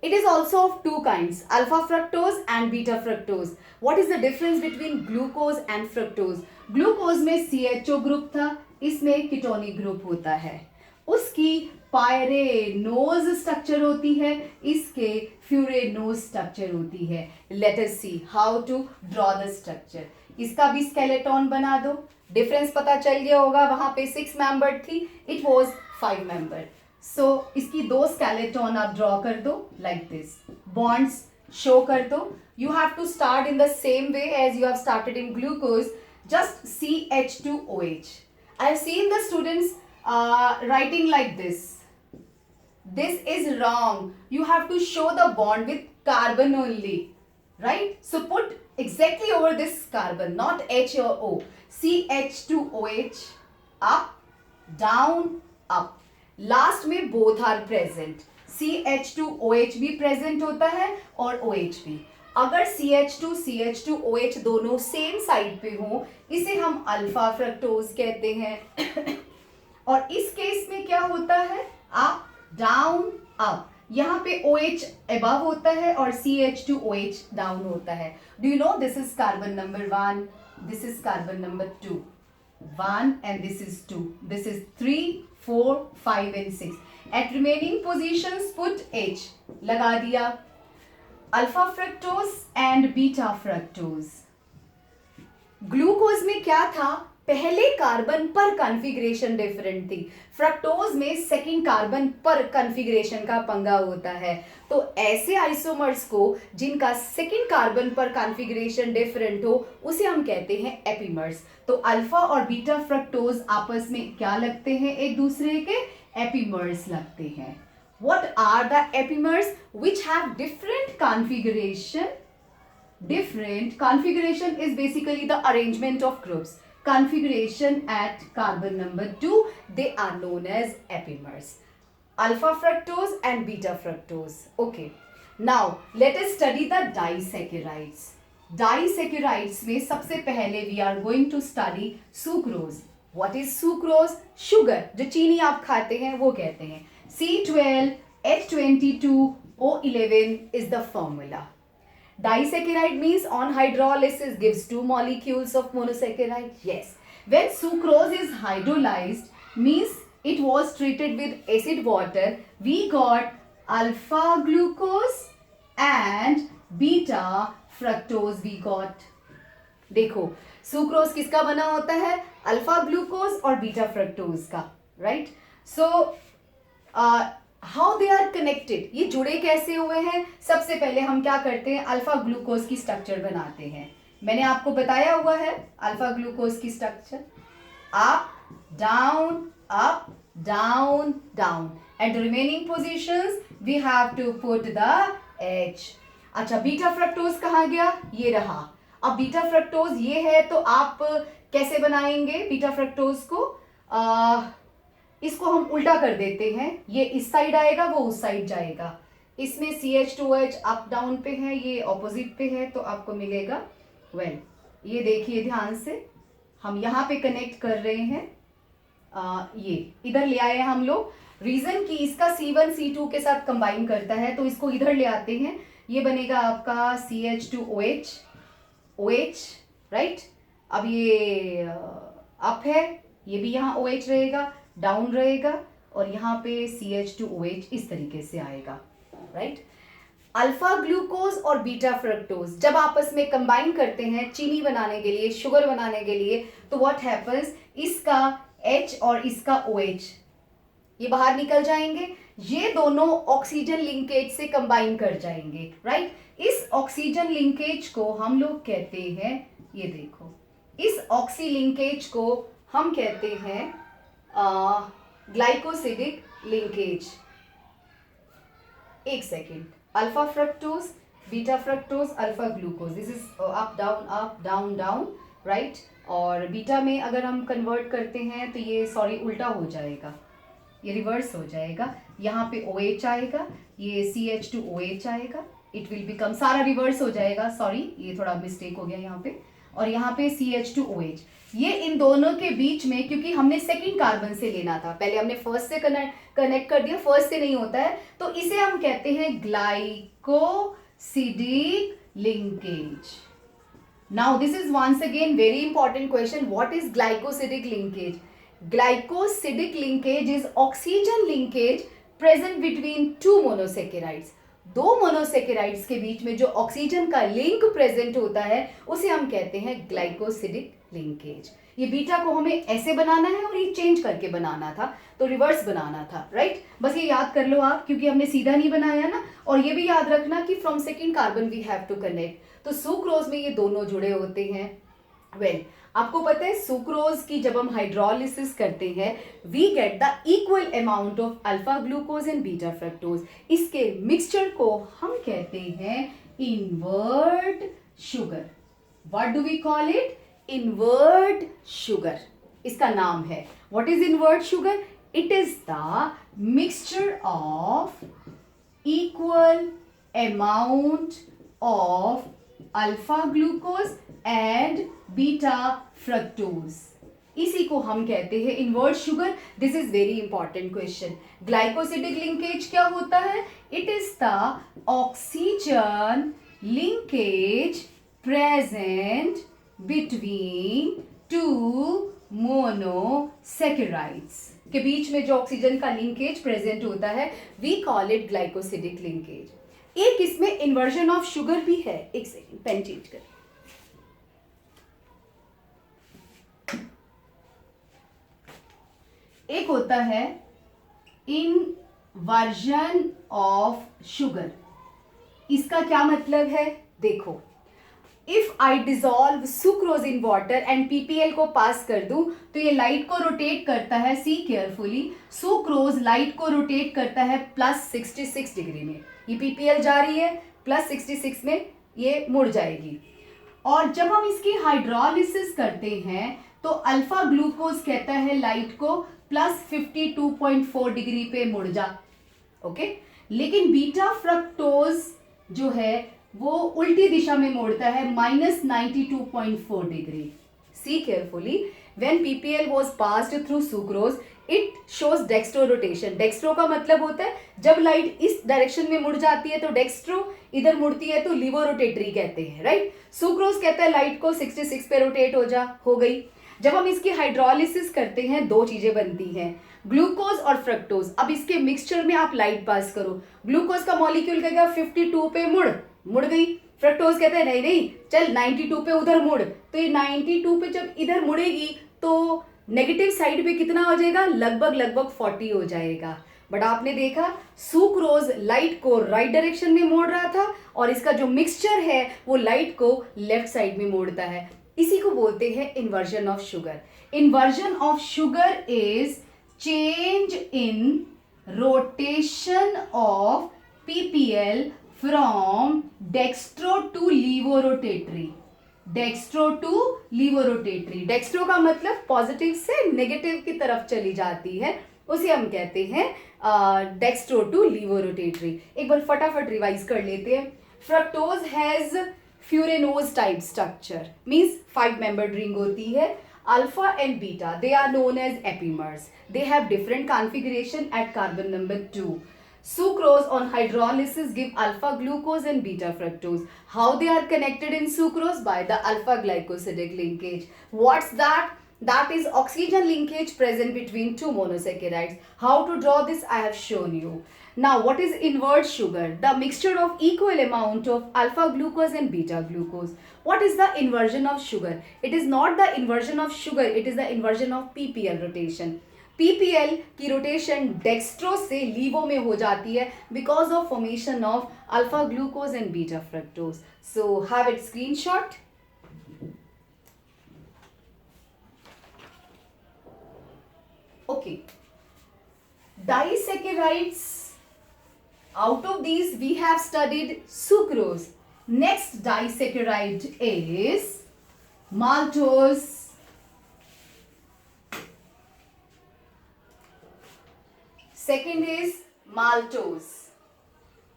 S1: It is also of two kinds, alpha fructose and beta fructose. What is the difference between glucose and fructose? Glucose में CHO group था, इसमें ketonic group होता है. उसकी पायरेनोज स्ट्रक्चर होती है, इसके फ्यूरेनोज स्ट्रक्चर होती है. Let us see how to draw the structure. इसका भी स्केलेटन बना दो. डिफरेंस पता चल गया होगा, वहां पे 6 मेंबर थी, इट वाज 5 मेंबर. सो इसकी दो स्केलेटन आप ड्रॉ कर दो लाइक दिस. बॉन्ड्स शो कर दो. You have to start in the same way as you have started in glucose, just CH2OH. I have seen the students writing like this. This is wrong. You have to show the bond with carbon only, right? So put exactly over this carbon, not H or O. CH2OH, up, down, up. Last में both are present. CH2OH भी present होता है और OH भी. अगर CH2OH दोनों same side पे हो, इसे हम अल्फा फ्रक्टोज कहते हैं. और इस केस में क्या होता है, अप डाउन अप. यहाँ पे OH अबव होता है और CH2OH डाउन होता है. Do you know this is carbon number 1, this is carbon number 2. 1 and this is 2. This is 3, 4, 5 and 6. At remaining positions put H. लगा दिया. Alpha fructose and beta fructose. Glucose में क्या था, पहले कार्बन पर configuration different थी. Fructose में second carbon पर कॉन्फ़िगरेशन का पंगा होता है. तो ऐसे आइसोमर्स को जिनका सेकंड कार्बन पर कॉन्फ़िगरेशन डिफरेंट हो, उसे हम कहते हैं एपीमर्स. तो अल्फा और बीटा फ्रक्टोज आपस में क्या लगते हैं, एक दूसरे के एपीमर्स लगते हैं. What are the epimers which have different configuration? Different configuration is basically the arrangement of groups. Configuration at carbon number 2, they are known as epimers. Alpha fructose and beta fructose. Okay. Now let us study the disaccharides. Disaccharides में सबसे पहले we are going to study sucrose. What is sucrose? Sugar. जो चीनी आप खाते हैं वो कहते हैं. C12H22O11 is the formula. Disaccharide means on hydrolysis gives 2 molecules of monosaccharide. Yes. When sucrose is hydrolyzed means it was treated with acid water. We got alpha glucose and beta fructose we got. देखो sucrose किसका बना होता है, alpha glucose और beta fructose का, right. So how they are connected, ये जुड़े कैसे हुए हैं. सबसे पहले हम क्या करते हैं, अल्फा ग्लूकोज की स्ट्रक्चर बनाते हैं. मैंने आपको बताया हुआ है अल्फा ग्लूकोज की structure, up down up down down. At the remaining positions we have to put the H. अच्छा, बीटा फ्रक्टोज कहाँ गया, ये रहा. अब बीटा फ्रक्टोज ये है, तो आप कैसे बनाएंगे बीटा फ्रक्टोज को, इसको हम उल्टा कर देते हैं. ये इस साइड आएगा, वो उस साइड जाएगा. इसमें CH2OH अप डाउन पे है, ये ऑपोजिट पे है, तो आपको मिलेगा ये देखिए ध्यान से, हम यहाँ पे कनेक्ट कर रहे हैं. ये इधर ले आए हम लोग, रीजन कि इसका C1 C2 के साथ कंबाइन करता है, तो इसको इधर ले आते हैं. ये बनेगा आपका CH2OH OH, राइट. अब ये अप है, ये भी यहाँ OH रहेगा, डाउन रहेगा, और यहाँ पे CH2OH इस तरीके से आएगा, राइट. अल्फा ग्लूकोज और बीटा फ्रक्टोज जब आपस में कंबाइन करते हैं चीनी बनाने के लिए, शुगर बनाने के लिए, तो व्हाट हैपन्स, इसका H और इसका OH ये बाहर निकल जाएंगे. ये दोनों ऑक्सीजन लिंकेज से कंबाइन कर जाएंगे, राइट. इस ऑक्सीजन लिंकेज को हम लोग कहते हैं, ये देखो, इस ऑक्सी लिंकेज को हम कहते हैं ग्लाइकोसिडिक लिंकेज. एक second, alpha fructose beta fructose alpha glucose, this is up down down, right और बीटा में अगर हम कन्वर्ट करते हैं तो ये सॉरी उल्टा हो जाएगा, ये रिवर्स हो जाएगा, यहाँ पे OH आएगा, ये CH2OH आएगा, इट विल बिकम, सारा रिवर्स हो जाएगा, सॉरी ये थोड़ा मिस्टेक हो गया यहाँ पे, और यहाँ पे CH2OH। ये इन दोनों के बीच में, क्योंकि हमने सेकंड कार्बन से लेना था, पहले हमने फर्स्ट से कनेक्ट कर दिया, फर्स्ट से नहीं होता है, तो इसे हम कहते हैं glycosidic linkage. Now this is once again very important question. What is glycosidic linkage? Glycosidic linkage is oxygen linkage present between two monosaccharides. दो मोनोसेकेराइड्स के बीच में जो ऑक्सीजन का लिंक प्रेजेंट होता है उसे हम कहते हैं ग्लाइकोसिडिक लिंकेज। ये बीटा को हमें ऐसे बनाना है और ये चेंज करके बनाना था, तो रिवर्स बनाना था, राइट। बस ये याद कर लो आप, क्योंकि हमने सीधा नहीं बनाया ना। और ये भी याद रखना कि from second carbon we have to connect, तो सुक्रोज में ये दोनों जुड़े होते हैं। वेल आपको पता है सुक्रोज की जब हम हाइड्रोलिसिस करते हैं we get the equal amount of alpha glucose and beta fructose. इसके मिक्सचर को हम कहते हैं invert sugar. What do we call it? Invert sugar इसका नाम है। What is invert sugar? It is the mixture of equal amount of alpha glucose and beta fructose, इसी को हम कहते हैं invert sugar. This is very important question. Glycosidic linkage क्या होता है? It is the oxygen linkage present between two monosaccharides के बीच में जो ऑक्सीजन का लिंकेज प्रेजेंट होता है we call it glycosidic linkage. एक इसमें इन्वर्जन ऑफ शुगर भी है। एक सेकेंड, पेन चेंज कर। एक होता है इनवर्जन ऑफ शुगर। इसका क्या मतलब है? देखो, if I dissolve sucrose in water and PPL को पास कर दूं तो ये लाइट को रोटेट करता है, सी केयरफुली, सुक्रोज लाइट को रोटेट करता है +66 डिग्री में। ये पीपीएल जा रही है +66 में, ये मुड़ जाएगी। और जब हम इसकी हाइड्रोलिसिस करते हैं तो अल्फा ग्लूकोज कहता है लाइट को +52.4 डिग्री पे मुड़ जा, ओके। लेकिन बीटा फ्रक्टोज जो है वो उल्टी दिशा में मोड़ता है -92.4 degree. See carefully, when PPL was passed through sucrose it shows dextro rotation. Dextro का मतलब होता है जब लाइट इस डायरेक्शन में मुड़ जाती है तो डेक्स्ट्रो, इधर मुड़ती है तो लिवो रोटेटरी कहते हैं, राइट। सुक्रोज कहता है लाइट को 66 पे रोटेट हो गई। जब हम इसकी हाइड्रोलिसिस करते हैं दो चीजें बनती हैं, ग्लूकोज और फ्रक्टोज। अब इसके मिक्सचर में आप लाइट पास करो, ग्लूकोज का मॉलिक्यूल कहेगा 52 पे मुड़ गई। फ्रक्टोज कहते हैं नहीं नहीं चल 92 पे उधर मुड़, तो ये 92 पे जब इधर मुड़ेगी तो नेगेटिव साइड पे कितना हो जाएगा? लगभग 40 हो जाएगा। बट आपने देखा सुक्रोज लाइट को राइट डायरेक्शन में मोड़ रहा था और इसका जो मिक्सचर है वो लाइट को लेफ्ट साइड में मोड़ता है। इसी को बोलते हैं inversion of sugar. Inversion of sugar is change in rotation of PPL from dextro to laevorotatory. Dextro to laevorotatory, dextro का मतलब पॉजिटिव से नेगेटिव की तरफ चली जाती है, उसे हम कहते हैं डेक्स्ट्रो टू लीवोरोटेटरी। एक बार फटाफट रिवाइज कर लेते हैं। Fructose has furanose type structure, means 5 membered ring होती है। Alpha and beta they are known as epimers, they have different configuration at carbon number 2. Sucrose on hydrolysis give alpha glucose and beta fructose. How they are connected in sucrose? By the alpha glycosidic linkage. What's that? That is oxygen linkage present between two monosaccharides. How to draw this I have shown you. Now what is invert sugar? The mixture of equal amount of alpha glucose and beta glucose. What is the inversion of sugar? It is not the inversion of sugar, it is the inversion of PPL rotation. PPL की rotation dextro से लीवो में हो जाती है because of formation of alpha glucose and beta fructose. So have it screenshot. Okay, disaccharides, out of these we have studied sucrose. Next disaccharide is maltose, second is maltose.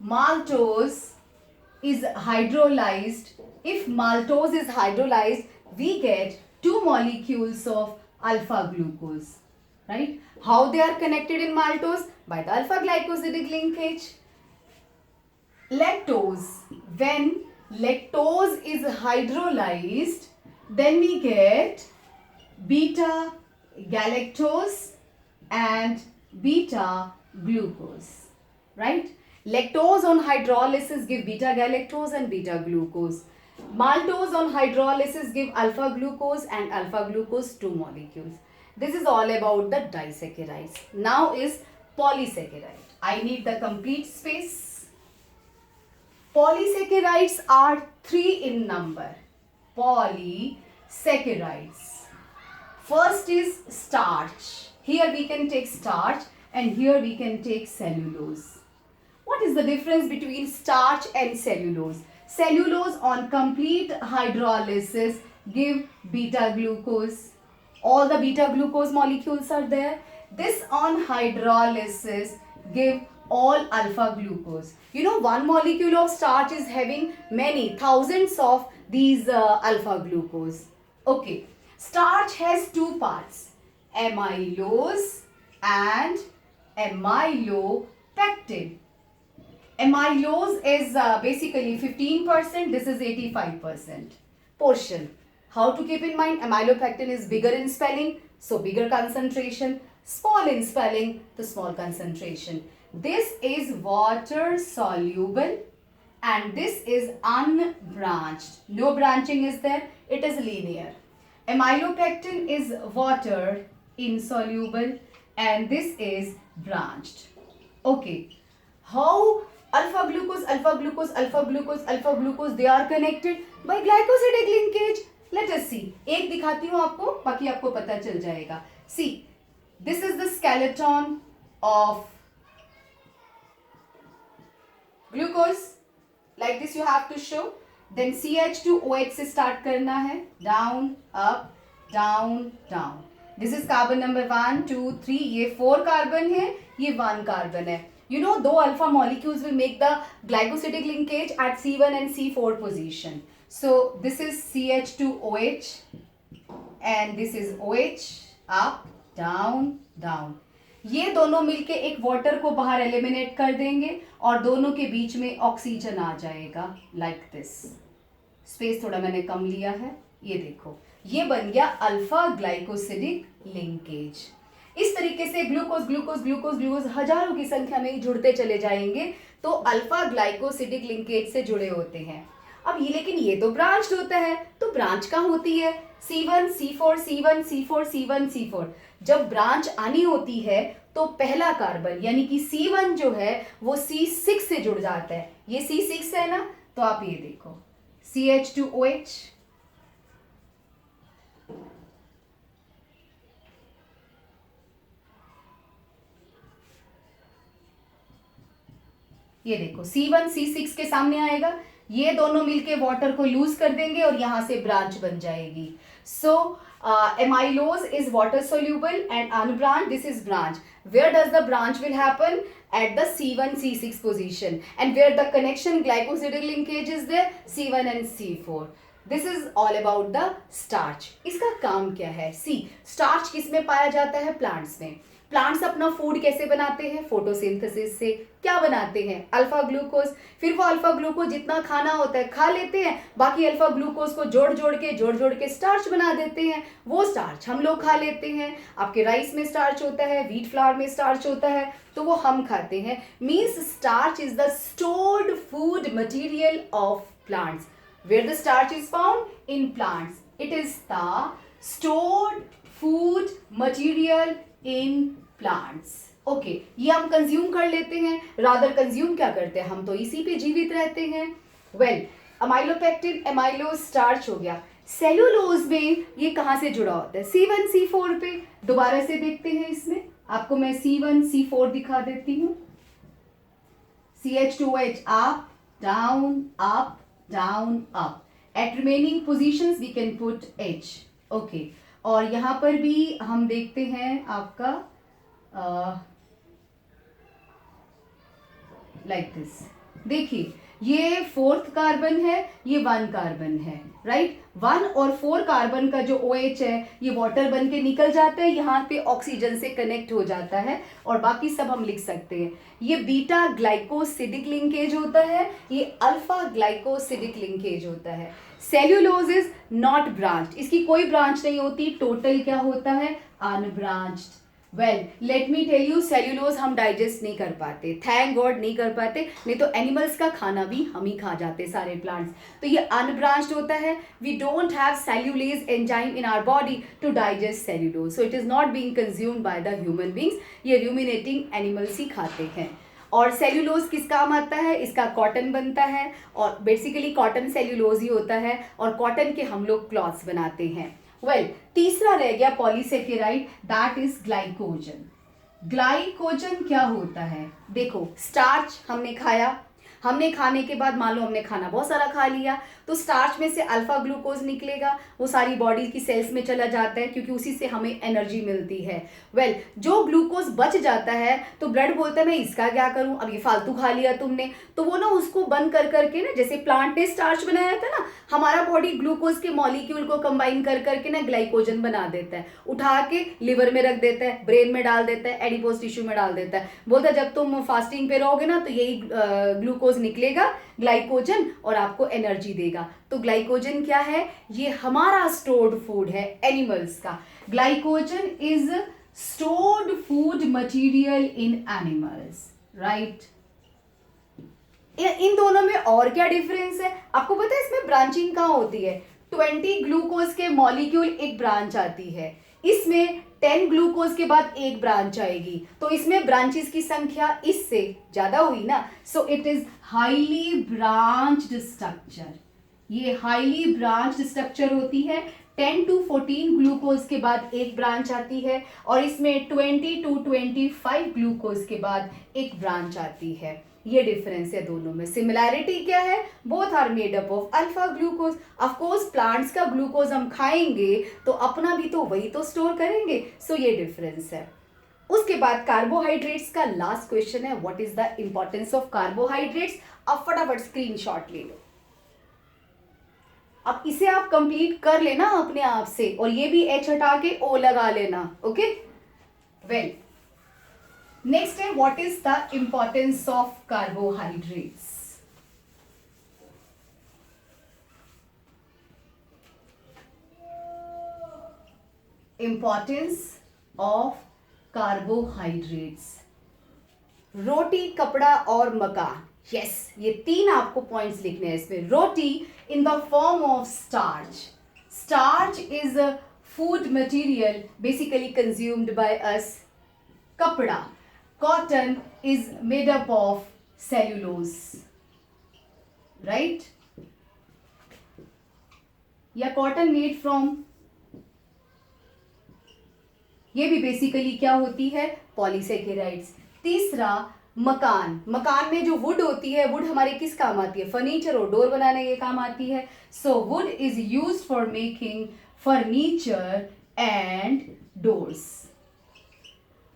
S1: Maltose is hydrolyzed. If maltose is hydrolyzed, we get two molecules of alpha glucose, right? How they are connected in maltose? By the alpha glycosidic linkage. Lactose, when lactose is hydrolyzed, then we get beta galactose and beta glucose, right? Lactose on hydrolysis give beta galactose and beta glucose. Maltose on hydrolysis give alpha glucose and alpha glucose, two molecules. This is all about the disaccharides. Now is polysaccharide. I need the complete space. Polysaccharides are three in number. Polysaccharides. First is starch. Here we can take starch and here we can take cellulose. What is the difference between starch and cellulose? Cellulose on complete hydrolysis give beta glucose. All the beta glucose molecules are there. This on hydrolysis give all alpha glucose. You know, one molecule of starch is having many thousands of these alpha glucose. Okay, starch has two parts, amylose and amylopectin. Amylose is basically 15%, this is 85% portion. How to keep in mind? Amylopectin is bigger in spelling, so bigger concentration. Small in spelling, the small concentration. This is water soluble and this is unbranched. No branching is there, it is linear. Amylopectin is water insoluble and this is branched. Okay, how alpha glucose, alpha glucose, alpha glucose, alpha glucose, they are connected by glycosidic linkage. Let us see. एक दिखाती हूँ आपको, बाकी आपको पता चल जाएगा. See, this is the skeleton of glucose. Like this you have to show. Then CH2OH से start करना है. Down, up, down, down. This is carbon number 1, 2, 3. ये 4 carbon है, ये 1 carbon है. You know, दो alpha molecules will make the glycosidic linkage at C1 and C4 position. So this is CH2OH and this is OH, up, down, down. ये दोनों मिलके एक water को बाहर एलिमिनेट कर देंगे और दोनों के बीच में ऑक्सीजन आ जाएगा लाइक दिस. स्पेस थोड़ा मैंने कम लिया है. ये देखो, ये बन गया अल्फा ग्लाइकोसिडिक लिंकेज. इस तरीके से ग्लूकोज ग्लूकोज ग्लूकोज ग्लूकोज हजारों की संख्या में जुड़ते चले जाएंगे तो अल्फा ग्लाइकोसिडिक लिंकेज से जुड़े होते हैं. अब ये लेकिन ये तो ब्रांच्ड होता है, तो ब्रांच कहाँ होती है? C1 C4 C1 C4 C1 C4. जब ब्रांच आनी होती है तो पहला कार्बन यानी कि C1 जो है वो C6 से जुड़ जाता है. ये C6 है ना, तो आप ये देखो CH2OH, ये देखो C1 C6 के सामने आएगा. ये दोनों मिलके वाटर को लूज कर देंगे और यहां से ब्रांच बन जाएगी. सो amylose is water soluble and unbranched. This is branch. Where does the branch will happen? At the C1 C6 position. And where the connection glycosidic linkage is there? C1 and C4. This is all about the starch. इसका काम क्या है? See, starch किस में पाया जाता है? Plants में. प्लांट्स अपना फूड कैसे बनाते हैं? फोटोसिंथेसिस से. क्या बनाते हैं? Alpha glucose. फिर वो अल्फा ग्लूकोज जितना खाना होता है खा लेते हैं, बाकी अल्फा ग्लूकोज को जोड़ जोड़ के स्टार्च बना देते हैं. वो स्टार्च हम लोग खा लेते हैं. आपके राइस में स्टार्च होता है, व्हीट फ्लावर में स्टार्च होता है, तो वो हम खाते हैं. Means starch is the stored food material of plants. Where the starch is found? In plants. It is the stored food material in plants. Okay, ये हम कंज्यूम कर लेते हैं. रादर कंज्यूम क्या करते हैं? हम तो इसी पे जीवित रहते हैं. वेल, अमाइलोपेक्टिन एमाइलोज स्टार्च हो गया. सेलुलोज में ये कहाँ से जुड़ा होता है? C1 C4 पे. दोबारा से देखते हैं. इसमें आपको मैं C1 C4 दिखा देती हूँ. CH2OH up, down, up, down, up. At remaining positions we can put H. Okay, और यहाँ पर भी हम देखते हैं आपका लाइक दिस. देखिए ये 4th कार्बन है, ये 1 कार्बन है, राइट. 1 और 4 कार्बन का जो OH है ये वाटर बन के निकल जाता है, यहाँ पे ऑक्सीजन से कनेक्ट हो जाता है और बाकी सब हम लिख सकते हैं. ये बीटा ग्लाइकोसिडिक लिंकेज होता है, ये अल्फा ग्लाइकोसिडिक लिंकेज होता है. सेल्यूलोज इज नॉट ब्रांच्ड, इसकी कोई ब्रांच नहीं होती, टोटल क्या होता है, unbranched. Well let me tell you, cellulose हम डाइजेस्ट नहीं कर पाते, थैंक गॉड नहीं कर पाते, नहीं तो एनिमल्स का खाना भी हम ही खा जाते सारे प्लांट्स. तो ये अनब्रांच्ड होता है. We don't have cellulase enzyme in our body to digest cellulose, so it is not being consumed by the human beings. ये रूमिनेटिंग एनिमल्स ही खाते हैं. और सेल्यूलोज किस काम आता है, इसका कॉटन बनता है और बेसिकली कॉटन सेल्यूलोज ही होता है और कॉटन के हम लोग क्लॉथ्स बनाते हैं. वेल तीसरा रह गया polysaccharide, that is glycogen. Glycogen क्या होता है, देखो स्टार्च हमने खाया, हमने खाने के बाद मान लो हमने खाना बहुत सारा खा लिया तो स्टार्च में से अल्फा ग्लूकोज निकलेगा, वो सारी बॉडी की सेल्स में चला जाता है क्योंकि उसी से हमें एनर्जी मिलती है. वेल जो ग्लूकोज बच जाता है तो ब्लड बोलता है मैं इसका क्या करूं, अब ये फालतू खा लिया तुमने, तो वो ना उसको बंद कर करके ना, जैसे प्लांट ने स्टार्च बनाया था ना, हमारा बॉडी ग्लूकोज के मॉलिक्यूल को कंबाइन कर करके ना ग्लाइकोजन बना देता है, उठा के लिवर में रख देता है, ब्रेन में डाल देता है, एडिपोज टिश्यू में डाल देता है. बोलता है जब तुम फास्टिंग पे रहोगे ना तो यही ग्लूकोज निकलेगा ग्लाइकोजन और आपको एनर्जी देगा. तो ग्लाइकोजन क्या है, ये हमारा स्टोर्ड फूड है एनिमल्स का. Glycogen is stored food material in animals, right. इन दोनों में और क्या डिफरेंस है आपको पता है, इसमें ब्रांचिंग कहाँ होती है, 20 ग्लूकोज के मॉलिक्यूल एक ब्रांच आती है, इसमें 10 ग्लूकोज के बाद एक ब्रांच आएगी, तो इसमें ब्रांचेस की संख्या इससे ज्यादा हुई ना. सो it is highly branched structure, ये हाईली ब्रांच्ड स्ट्रक्चर होती है. 10 to 14 ग्लूकोज के बाद एक ब्रांच आती है और इसमें 20 to 25 ग्लूकोज के बाद एक ब्रांच आती है. ये डिफरेंस है दोनों में. सिमिलैरिटी क्या है, both are made up of alpha glucose. Of course plants का ग्लूकोज हम खाएंगे तो अपना भी तो वही तो स्टोर करेंगे, सो ये डिफरेंस है. उसके बाद कार्बोहाइड्रेट्स का लास्ट क्वेश्चन है, what is the importance of carbohydrates. अब फटाफट स्क्रीनशॉट ले लो, अब इसे आप कंप्लीट कर लेना अपने आप से और ये भी H हटा के O लगा लेना. ओके वेल नेक्स्ट है, what is the importance of carbohydrates. Importance of carbohydrates. रोटी, कपड़ा और मकान, यस ये 3 आपको पॉइंट्स लिखने हैं इसमें. Roti in the form of starch. Starch is a food material basically consumed by us. कपड़ा, cotton is made up of cellulose, right, या कॉटन मेड फ्रॉम, ये भी बेसिकली क्या होती है, पॉलीसेकेराइड्स. तीसरा मकान, मकान में जो वुड होती है, वुड हमारे किस काम आती है, फर्नीचर और डोर बनाने के काम आती है. So would is used for making furniture and doors.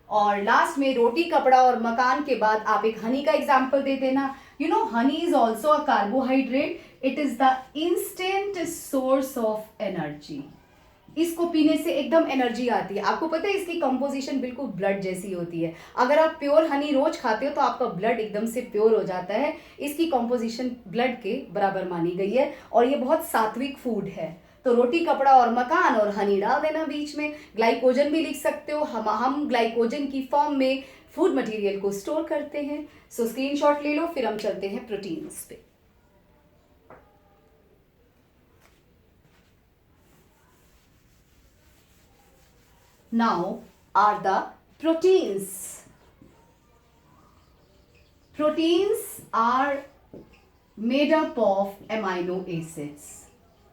S1: और लास्ट में रोटी, कपड़ा और मकान के बाद आप एक हनी का एग्जाम्पल दे देना. You know honey is also a carbohydrate, it is the instant source of energy. इसको पीने से एकदम एनर्जी आती है. आपको पता है इसकी कंपोजिशन बिल्कुल ब्लड जैसी होती है. अगर आप प्योर हनी रोज खाते हो तो आपका ब्लड एकदम से प्योर हो जाता है. इसकी कंपोजिशन ब्लड के बराबर मानी गई है और ये बहुत सात्विक फूड है. तो रोटी, कपड़ा और मकान और हनी डाल देना बीच में. ग्लाइकोजन भी लिख सकते हो, हम ग्लाइकोजन की फॉर्म में फूड मटेरियल को स्टोर करते हैं. सो स्क्रीनशॉट ले लो, फिर हम चलते हैं प्रोटीन्स पे. Now are the proteins. Proteins are made up of amino acids.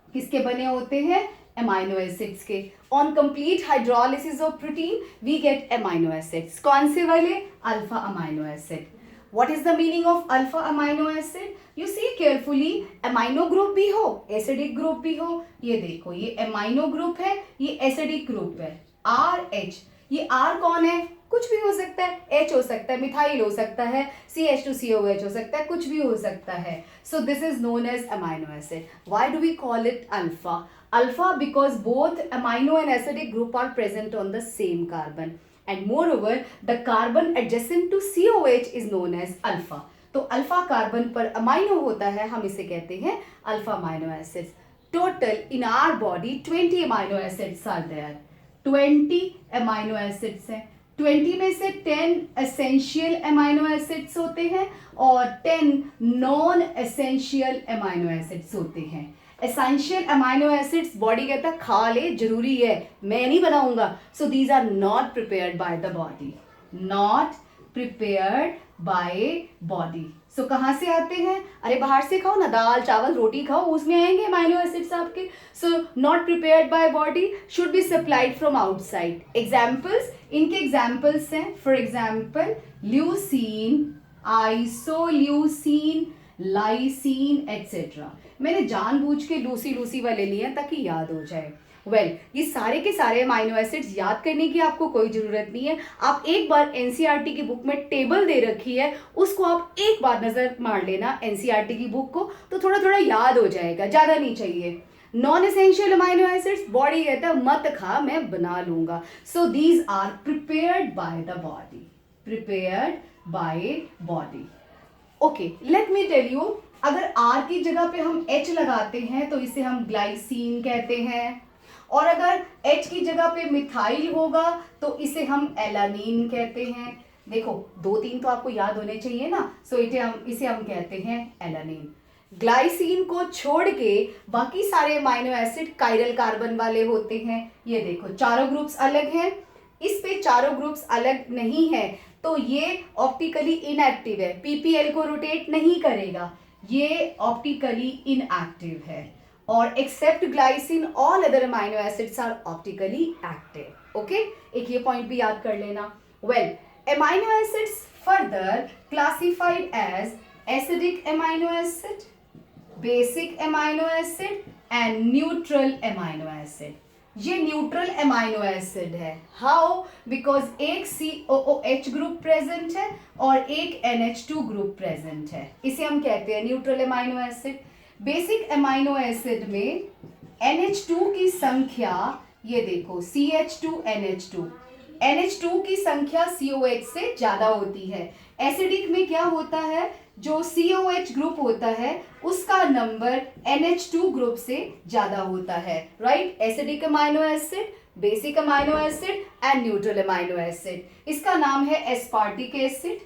S1: किसके बने होते हैं, amino acids के. On complete hydrolysis of protein we get amino acids. कौन से वाले, alpha amino acid. What is the meaning of alpha amino acid? You see carefully, amino group भी हो, acidic group भी हो. ये देखो, ये amino group है, ये acidic group है. RH, ये R कौन है? कुछ भी हो सकता है. H हो सकता है, मिथाइल हो सकता है, CH2COH हो सकता है, कुछ भी हो सकता है. So this is known as amino acid. Why do we call it alpha? Alpha because both amino and acidic group are present on the same carbon. And moreover, the carbon adjacent to COH is known as alpha. तो alpha carbon पर amino होता है, हम इसे कहते हैं alpha amino acids. Total in our body 20 amino acids are there. 20 amino acids हैं. 20 में से 10 एसेंशियल अमाइनो एसिड्स होते हैं और 10 नॉन एसेंशियल अमाइनो एसिड्स होते हैं. एसेंशियल अमाइनो एसिड्स बॉडी कहता है खा ले, जरूरी है, मैं नहीं बनाऊंगा. So these are not prepared by the body. Not prepared by body. So कहाँ से आते हैं? अरे बाहर से खाओ ना, दाल चावल रोटी खाओ, उसमें आएंगे अमाइनो एसिड्स आपके. So not prepared by body, should be supplied from outside. Examples, इनके एग्जाम्पल्स हैं. For example leucine, isoleucine, lysine etcetera. मैंने जानबूझ के लूसी लूसी वाले लिए हैं ताकि याद हो जाए. ये सारे के सारे अमाइनो एसिड्स याद करने की आपको कोई ज़रूरत नहीं है. आप एक बार एनसीईआरटी की बुक में टेबल दे रखी है, उसको आप एक बार नज़र मार लेना एनसीईआरटी की बुक को, तो थोड़ा थोड़ा याद हो जाएगा, ज़्यादा नहीं चाहिए. Non essential amino acids body कहता है मत खा, मैं बना लूंगा. So these are prepared by the body. Prepared by body. Okay, let me tell you, अगर R की जगह पे हम H लगाते हैं तो इसे हम ग्लाइसिन कहते हैं, और अगर H की जगह पे मिथाइल होगा तो इसे हम एलानीन कहते हैं. देखो 2-3 तो आपको याद होने चाहिए ना. सो इसे हम कहते हैं एलानीन. ग्लाइसिन को छोड़ के बाकी सारे अमाइनो एसिड कायरल कार्बन वाले होते हैं. ये देखो चारों ग्रुप्स अलग हैं, इस पे चारों ग्रुप्स अलग नहीं है, तो ये ऑप्टिकली इनएक्टिव है, पीपीएल को रोटेट नहीं करेगा, ये ऑप्टिकली इनएक्टिव है. और except glycine all other amino acids are optically active. Okay, एक ये पॉइंट भी याद कर लेना. Amino acids further classified as acidic amino acid, basic amino acid and neutral amino acid. ये न्यूट्रल अमाइनो एसिड है. हाउ? बिकॉज एक COOH group present है और एक NH2 ग्रुप प्रेजेंट है, इसे हम कहते हैं neutral amino acid. Basic amino acid में NH2 की संख्या, ये देखो CH2NH2, NH2 की संख्या COH से ज्यादा होती है. एसिडिक में क्या होता है, जो COH ग्रुप होता है उसका नंबर NH2 ग्रुप से ज्यादा होता है. Right? Acidic amino acid, basic amino acid and neutral amino acid. इसका नाम है aspartic acid.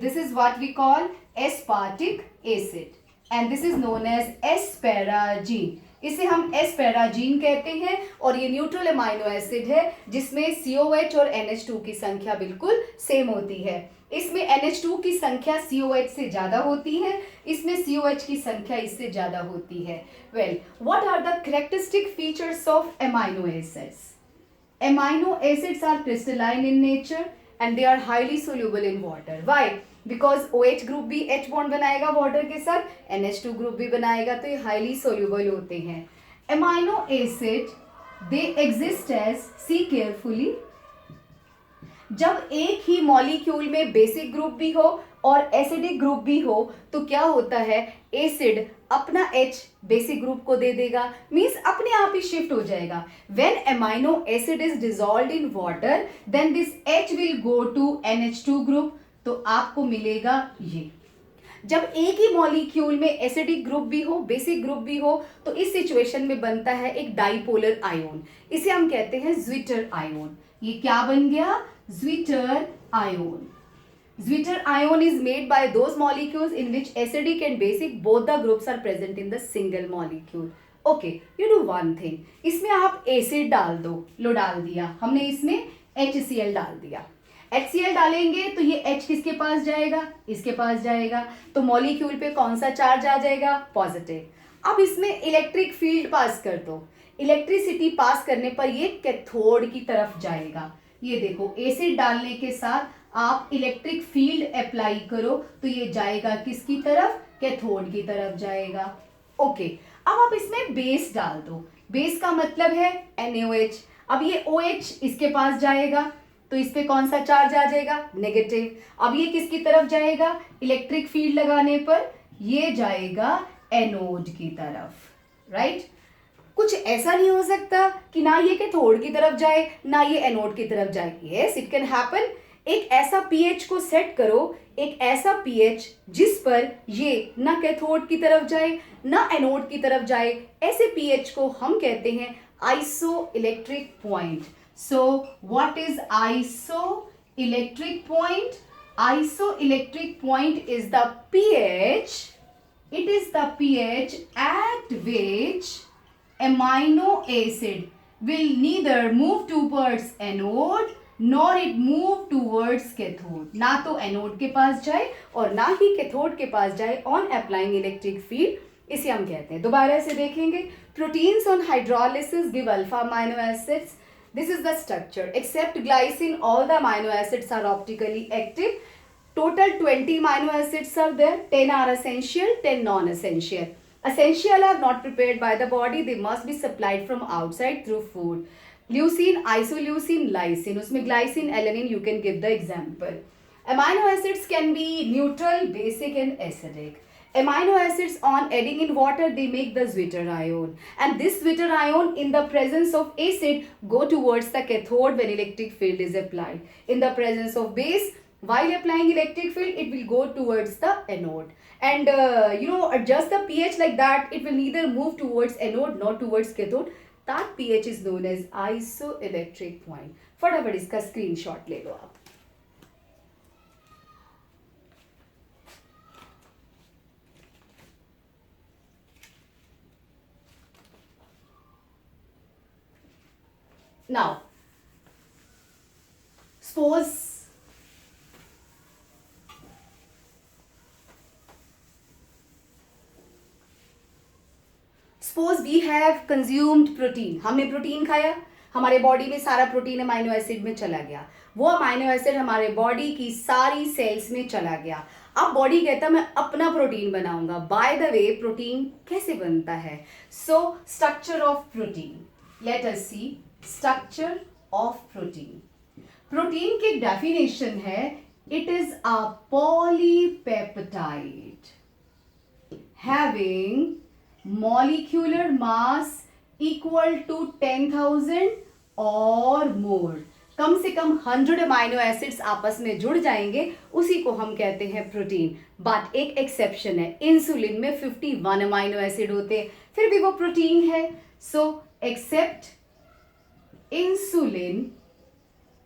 S1: This is what we call aspartic acid and this is known as asparagine. इसे हम एस्पेराजीन कहते हैं और ये न्यूट्रल अमाइनो एसिड है जिसमें COH और NH2 की संख्या बिल्कुल सेम होती है. इसमें NH2 की संख्या COH से ज्यादा होती है, इसमें COH की संख्या इससे ज्यादा होती है. What are the characteristic features of amino acids? Amino acids are crystalline in nature and they are highly soluble in water. Why? Because OH group भी H बॉन्ड बनाएगा वाटर के साथ, NH2 ग्रुप भी बनाएगा, तो ये हाईली सोल्यूबल होते हैं. Amino acid they exist as, see carefully, जब एक ही मॉलिक्यूल में बेसिक ग्रुप भी हो और एसिडिक ग्रुप भी हो तो क्या होता है, एसिड अपना H बेसिक ग्रुप को दे देगा, मीन्स अपने आप ही शिफ्ट हो जाएगा. When amino acid is dissolved in water then this H will go to NH2 group, तो आपको मिलेगा ये. जब एक ही मॉलिक्यूल में एसिडिक ग्रुप भी हो बेसिक ग्रुप भी हो तो इस सिचुएशन में बनता है एक डाइपोलर आयोन, इसे हम कहते हैं ज्विटर आयोन. ये क्या बन गया? Zwitter ion. Zwitter ion is made by those molecules in which acidic and basic both the groups are present in the single molecule. Okay, you do one thing. इसमें आप एसिड डाल दो, लो डाल दिया हमने, इसमें HCl डाल दिया. HCl डालेंगे तो ये H किसके पास जाएगा? इसके पास जाएगा, तो मॉलिक्यूल पे कौन सा चार्ज आ जाएगा? पॉजिटिव. अब इसमें इलेक्ट्रिक फील्ड पास कर दो, इलेक्ट्रिसिटी पास करने पर ये कैथोड की तरफ जाएगा. ये देखो एसिड डालने के साथ आप इलेक्ट्रिक फील्ड अप्लाई करो तो ये जाएगा किसकी तरफ, कैथोड की तरफ जाएगा। ओके, अब आप इसमें बेस डाल दो। बेस का मतलब है NaOH। अब ये OH इसके पास जाएगा तो इस पे कौन सा चार्ज आ जाएगा, नेगेटिव। अब ये किसकी तरफ जाएगा, इलेक्ट्रिक फील्ड लगाने पर ये जाएगा एनोड की तरफ, राइट। कुछ ऐसा नहीं हो सकता कि ना ये कैथोड की तरफ जाए ना ये एनोड की तरफ जाए। Yes, it can happen. एक ऐसा पीएच को सेट करो, एक ऐसा पीएच जिस पर ये ना कैथोड की तरफ जाए ना एनोड की तरफ जाए। ऐसे पीएच को हम कहते हैं iso electric point. So what is iso electric point? Iso electric point is the pH, it is the pH at which amino acid will neither move towards anode nor it move towards cathode। ना तो anode के पास जाए और ना ही cathode के पास जाए on applying electric field, इसे हम कहते हैं। दोबारा से देखेंगे, proteins on hydrolysis give alpha amino acids. This is the structure. Except glycine all the amino acids are optically active. Total 20 amino acids are there. 10 are essential, 10 non-essential. Essential are not prepared by the body. They must be supplied from outside through food. Leucine, isoleucine, lysine. उसमें glycine, alanine, you can give the example. Amino acids can be neutral, basic and acidic. Amino acids on adding in water, they make the Zwitter ion. And this Zwitter ion in the presence of acid go towards the cathode when electric field is applied. In the presence of base, while applying electric field, it will go towards the anode. And adjust the pH like that, it will neither move towards anode nor towards cathode. That pH is known as isoelectric point. फटाफट इसका screenshot ले लो आप। Now, suppose we have consumed protein. हमने protein खाया, हमारे body में सारा प्रोटीन अमाइनो एसिड में चला गया। वो अमाइनो एसिड हमारे बॉडी की सारी सेल्स में चला गया। अब बॉडी कहता है मैं अपना प्रोटीन बनाऊंगा। बाय द वे, प्रोटीन कैसे बनता है? So structure of protein, let us see structure of protein. Protein की डेफिनेशन है, it is a polypeptide having molecular mass equal to 10,000 और more। कम से कम 100 अमाइनो एसिड्स आपस में जुड़ जाएंगे, उसी को हम कहते हैं प्रोटीन। बट एक एक्सेप्शन है, इंसुलिन में 51 अमाइनो एसिड होते हैं, फिर भी वो प्रोटीन है। सो एक्सेप्ट इंसुलिन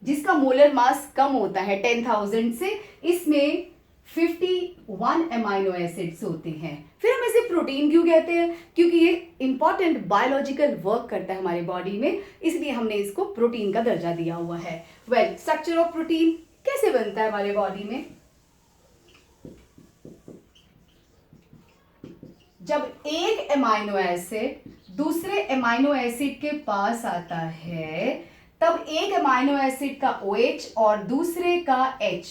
S1: जिसका मोलर मास कम होता है 10,000 से, इसमें 51 अमाइनो एसिड्स होते हैं। फिर हम इसे प्रोटीन क्यों कहते हैं? क्योंकि ये इंपॉर्टेंट बायोलॉजिकल वर्क करता है हमारे बॉडी में, इसलिए हमने इसको प्रोटीन का दर्जा दिया हुआ है। वेल, स्ट्रक्चर ऑफ प्रोटीन कैसे बनता है हमारे बॉडी में? जब एक अमाइनो एसिड दूसरे अमाइनो एसिड के पास आता है, तब एक अमाइनो एसिड का OH और दूसरे का H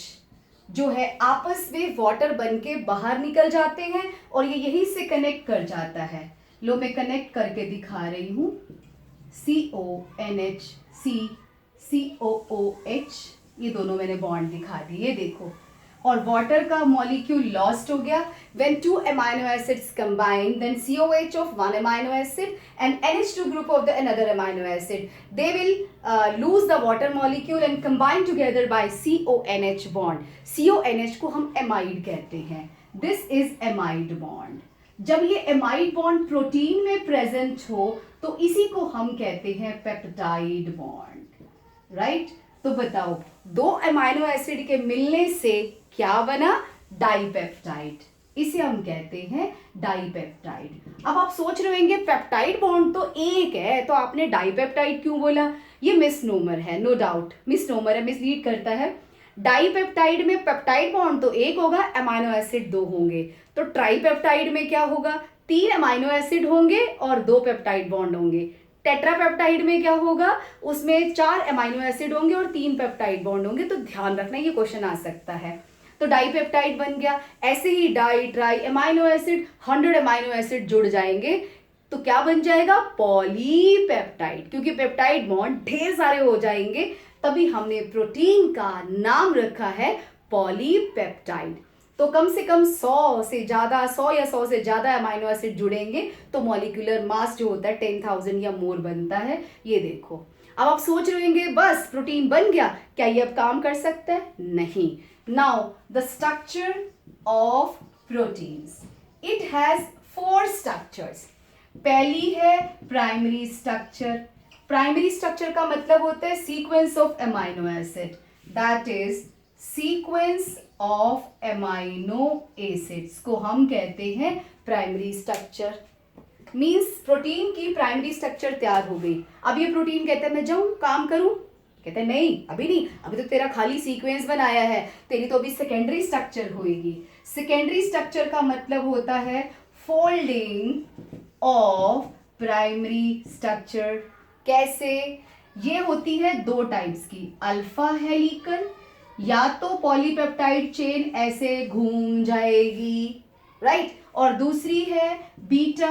S1: जो है आपस में वाटर बन के बाहर निकल जाते हैं और ये यहीं से कनेक्ट कर जाता है। लो मैं कनेक्ट करके दिखा रही हूं, CONH COOH, ये दोनों मैंने बॉन्ड दिखा दिए, ये देखो। और वाटर का मॉलिक्यूल लॉस्ट हो गया। When 2 amino acids combine, then COH of one amino acid and NH2 group of the another amino acid, they will lose the water molecule and combine together by CONH bond। CONH को हम amide कहते हैं। This is amide bond. जब ये amide bond protein में present हो तो इसी को हम कहते हैं पेप्टाइड बॉन्ड, राइट। तो बताओ, 2 अमाइनो एसिड के मिलने से क्या बना? डाइपेप्टाइड। इसे हम कहते हैं डाइपेप्टाइड। अब आप सोच रहे होंगे पेप्टाइड बॉन्ड तो एक है, तो आपने डाइपेप्टाइड क्यों बोला? ये मिसनोमर है, नो डाउट मिसनोमर है, मिसलीड करता है। डाइपेप्टाइड में पेप्टाइड बॉन्ड तो एक होगा, अमाइनो एसिड 2 होंगे। तो ट्राइपेप्टाइड में क्या होगा? 3 अमाइनो एसिड होंगे और 2 पेप्टाइड बॉन्ड होंगे। टेट्रापेप्टाइड में क्या होगा, उसमें 4 अमाइनो एसिड होंगे और 3 पेप्टाइड बॉन्ड होंगे, तो ध्यान रखना ये क्वेश्चन आ सकता है। तो डाइपेप्टाइड बन गया। ऐसे ही di tri amino acid 100 amino acid जुड़ जाएंगे तो क्या बन जाएगा, पॉलीपेप्टाइड, क्योंकि पेप्टाइड बॉन्ड ढेर सारे हो जाएंगे, तभी हमने प्रोटीन का नाम रखा है पॉलीपेप्टाइड। तो कम से कम 100 से ज्यादा, 100 या 100 से ज्यादा अमाइनो एसिड जुड़ेंगे तो मॉलिक्यूलर मास जो होता है 10,000 या मोर बनता है। ये देखो, अब आप सोच रहे होंगे बस प्रोटीन बन गया, क्या ये अब काम कर सकता है? नहीं। Now the structure of proteins, it has 4 structures. पहली है प्राइमरी स्ट्रक्चर। प्राइमरी स्ट्रक्चर का मतलब होता है sequence of amino acid, that is sequence of amino acids को हम कहते हैं प्राइमरी स्ट्रक्चर। मींस प्रोटीन की प्राइमरी स्ट्रक्चर तैयार हो गई। अब ये प्रोटीन कहता है मैं जाऊं काम करूं, कहते हैं नहीं अभी नहीं, अभी तो तेरा खाली सीक्वेंस बनाया है, तेरी तो अभी सेकेंडरी स्ट्रक्चर होगी। सेकेंडरी स्ट्रक्चर का मतलब होता है फोल्डिंग ऑफ प्राइमरी स्ट्रक्चर। कैसे? ये होती है 2 टाइप्स की, अल्फा हेलिकल, या तो पॉलीपेप्टाइड चेन ऐसे घूम जाएगी, राइट, और दूसरी है beta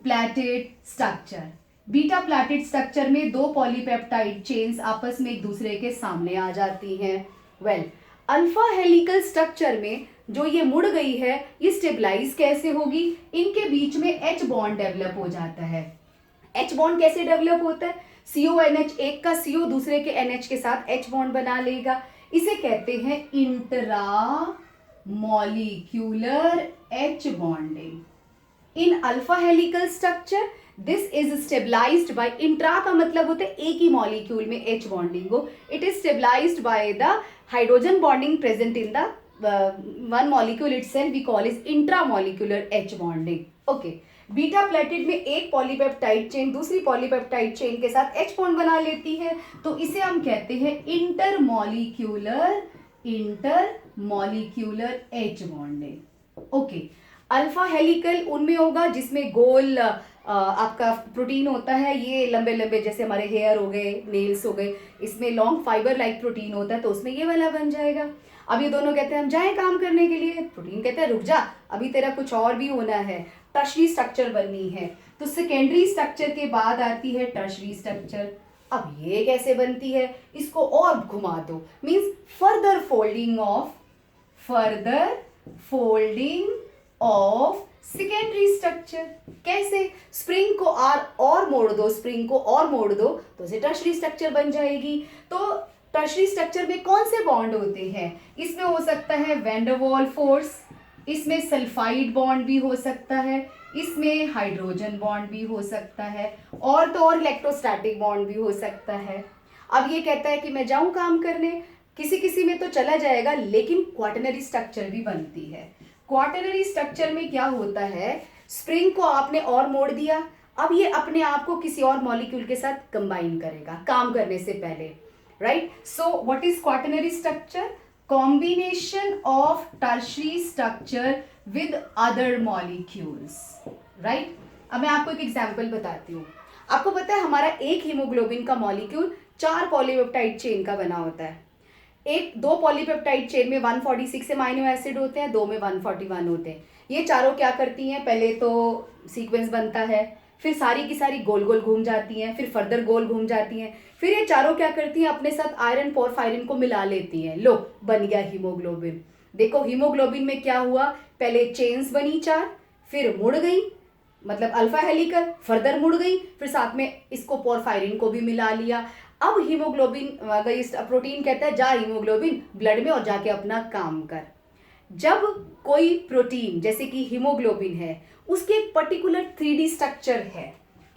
S1: flatted structure. Beta flatted structure में 2 पॉलीपेप्टाइड चेन्स आपस में एक दूसरे के सामने आ जाती हैं। वेल, अल्फा हेलिकल स्ट्रक्चर में जो ये मुड़ गई है, ये स्टेबलाइज कैसे होगी? इनके बीच में H बॉन्ड डेवलप हो जाता है। H बॉन्ड कैसे डेवलप होता है? CONH, एक का CO दूसरे के NH के साथ H बॉन्ड बना लेगा, इसे कहते हैं intra molecular H bonding. In alpha helical structure this is stabilised by, intra का मतलब होता है एक ही मॉलिक्यूल में H बॉन्डिंग हो, it is stabilised by the hydrogen bonding present in the one molecule itself we call is intramolecular H bonding. Okay. Beta pleated में एक पॉलीपेप्टाइड चेन दूसरी पॉलीपेप्टाइड चेन के साथ H बॉन्ड बना लेती है, तो इसे हम कहते हैं intermolecular H bonding. Okay, alpha helical उनमें होगा जिसमें गोल आपका प्रोटीन होता है, ये लंबे लंबे जैसे हमारे हेयर हो गए, नेल्स हो गए, इसमें लॉन्ग फाइबर लाइक प्रोटीन होता है, तो उसमें ये वाला बन जाएगा। अब ये दोनों कहते हैं हम जाएं काम करने के लिए, प्रोटीन कहता है रुक जा, अभी तेरा कुछ और भी होना है, टर्शरी स्ट्रक्चर बननी है। तो सेकेंडरी स्ट्रक्चर के बाद आती है टर्शरी स्ट्रक्चर। अब ये कैसे बनती है, इसको और घुमा दो, means further folding of secondary structure. कैसे? स्प्रिंग को और मोड़ दो, स्प्रिंग को और मोड़ दो तो इसे टर्शरी स्ट्रक्चर बन जाएगी। तो टर्शरी स्ट्रक्चर में कौन से बॉन्ड होते हैं? इसमें हो सकता है वैन डर वाल फोर्स, इसमें सल्फाइड बॉन्ड भी हो सकता है, इसमें हाइड्रोजन बॉन्ड भी हो सकता है, और तो और इलेक्ट्रोस्टैटिक बॉन्ड भी हो सकता है। अब ये कहता है कि मैं जाऊं काम करने, किसी किसी में तो चला जाएगा, लेकिन क्वाटरनरी स्ट्रक्चर भी बनती है। क्वाटरनरी स्ट्रक्चर में क्या होता है, स्प्रिंग को आपने और मोड़ दिया, अब ये अपने आप को किसी और मॉलिक्यूल के साथ कंबाइन करेगा काम करने से पहले, right? So what is quaternary structure? Combination of tertiary structure with other molecules, right? अब मैं आपको एक एग्जांपल बताती हूँ। आपको पता है हमारा एक हीमोग्लोबिन का मॉलिक्यूल 4 पॉलीपेप्टाइड चेन का बना होता है। दो पॉलीपेप्टाइड चेन में 146 अमाइनो एसिड होते हैं, 2 में 141 होते हैं। ये चारों क्या करती हैं, पहले तो सीक्वेंस बनता है, फिर सारी की सारी गोल गोल घूम जाती हैं, फिर फर्दर गोल घूम जाती हैं, फिर ये चारों क्या करती हैं, अपने साथ आयरन पोरफायरिन को मिला लेती हैं, लो बन गया हीमोग्लोबिन। देखो हीमोग्लोबिन में क्या हुआ, पहले चेन्स बनी 4, फिर मुड़ गई, मतलब अल्फा हेलिकल, फर्दर मुड़ गई, फिर साथ में इसको पोरफायरिन को भी मिला लिया। अब हीमोग्लोबिन प्रोटीन कहता है जा हीमोग्लोबिन ब्लड में और जाके अपना काम कर। जब कोई प्रोटीन जैसे कि हीमोग्लोबिन है, उसके एक पर्टिकुलर 3D स्ट्रक्चर है,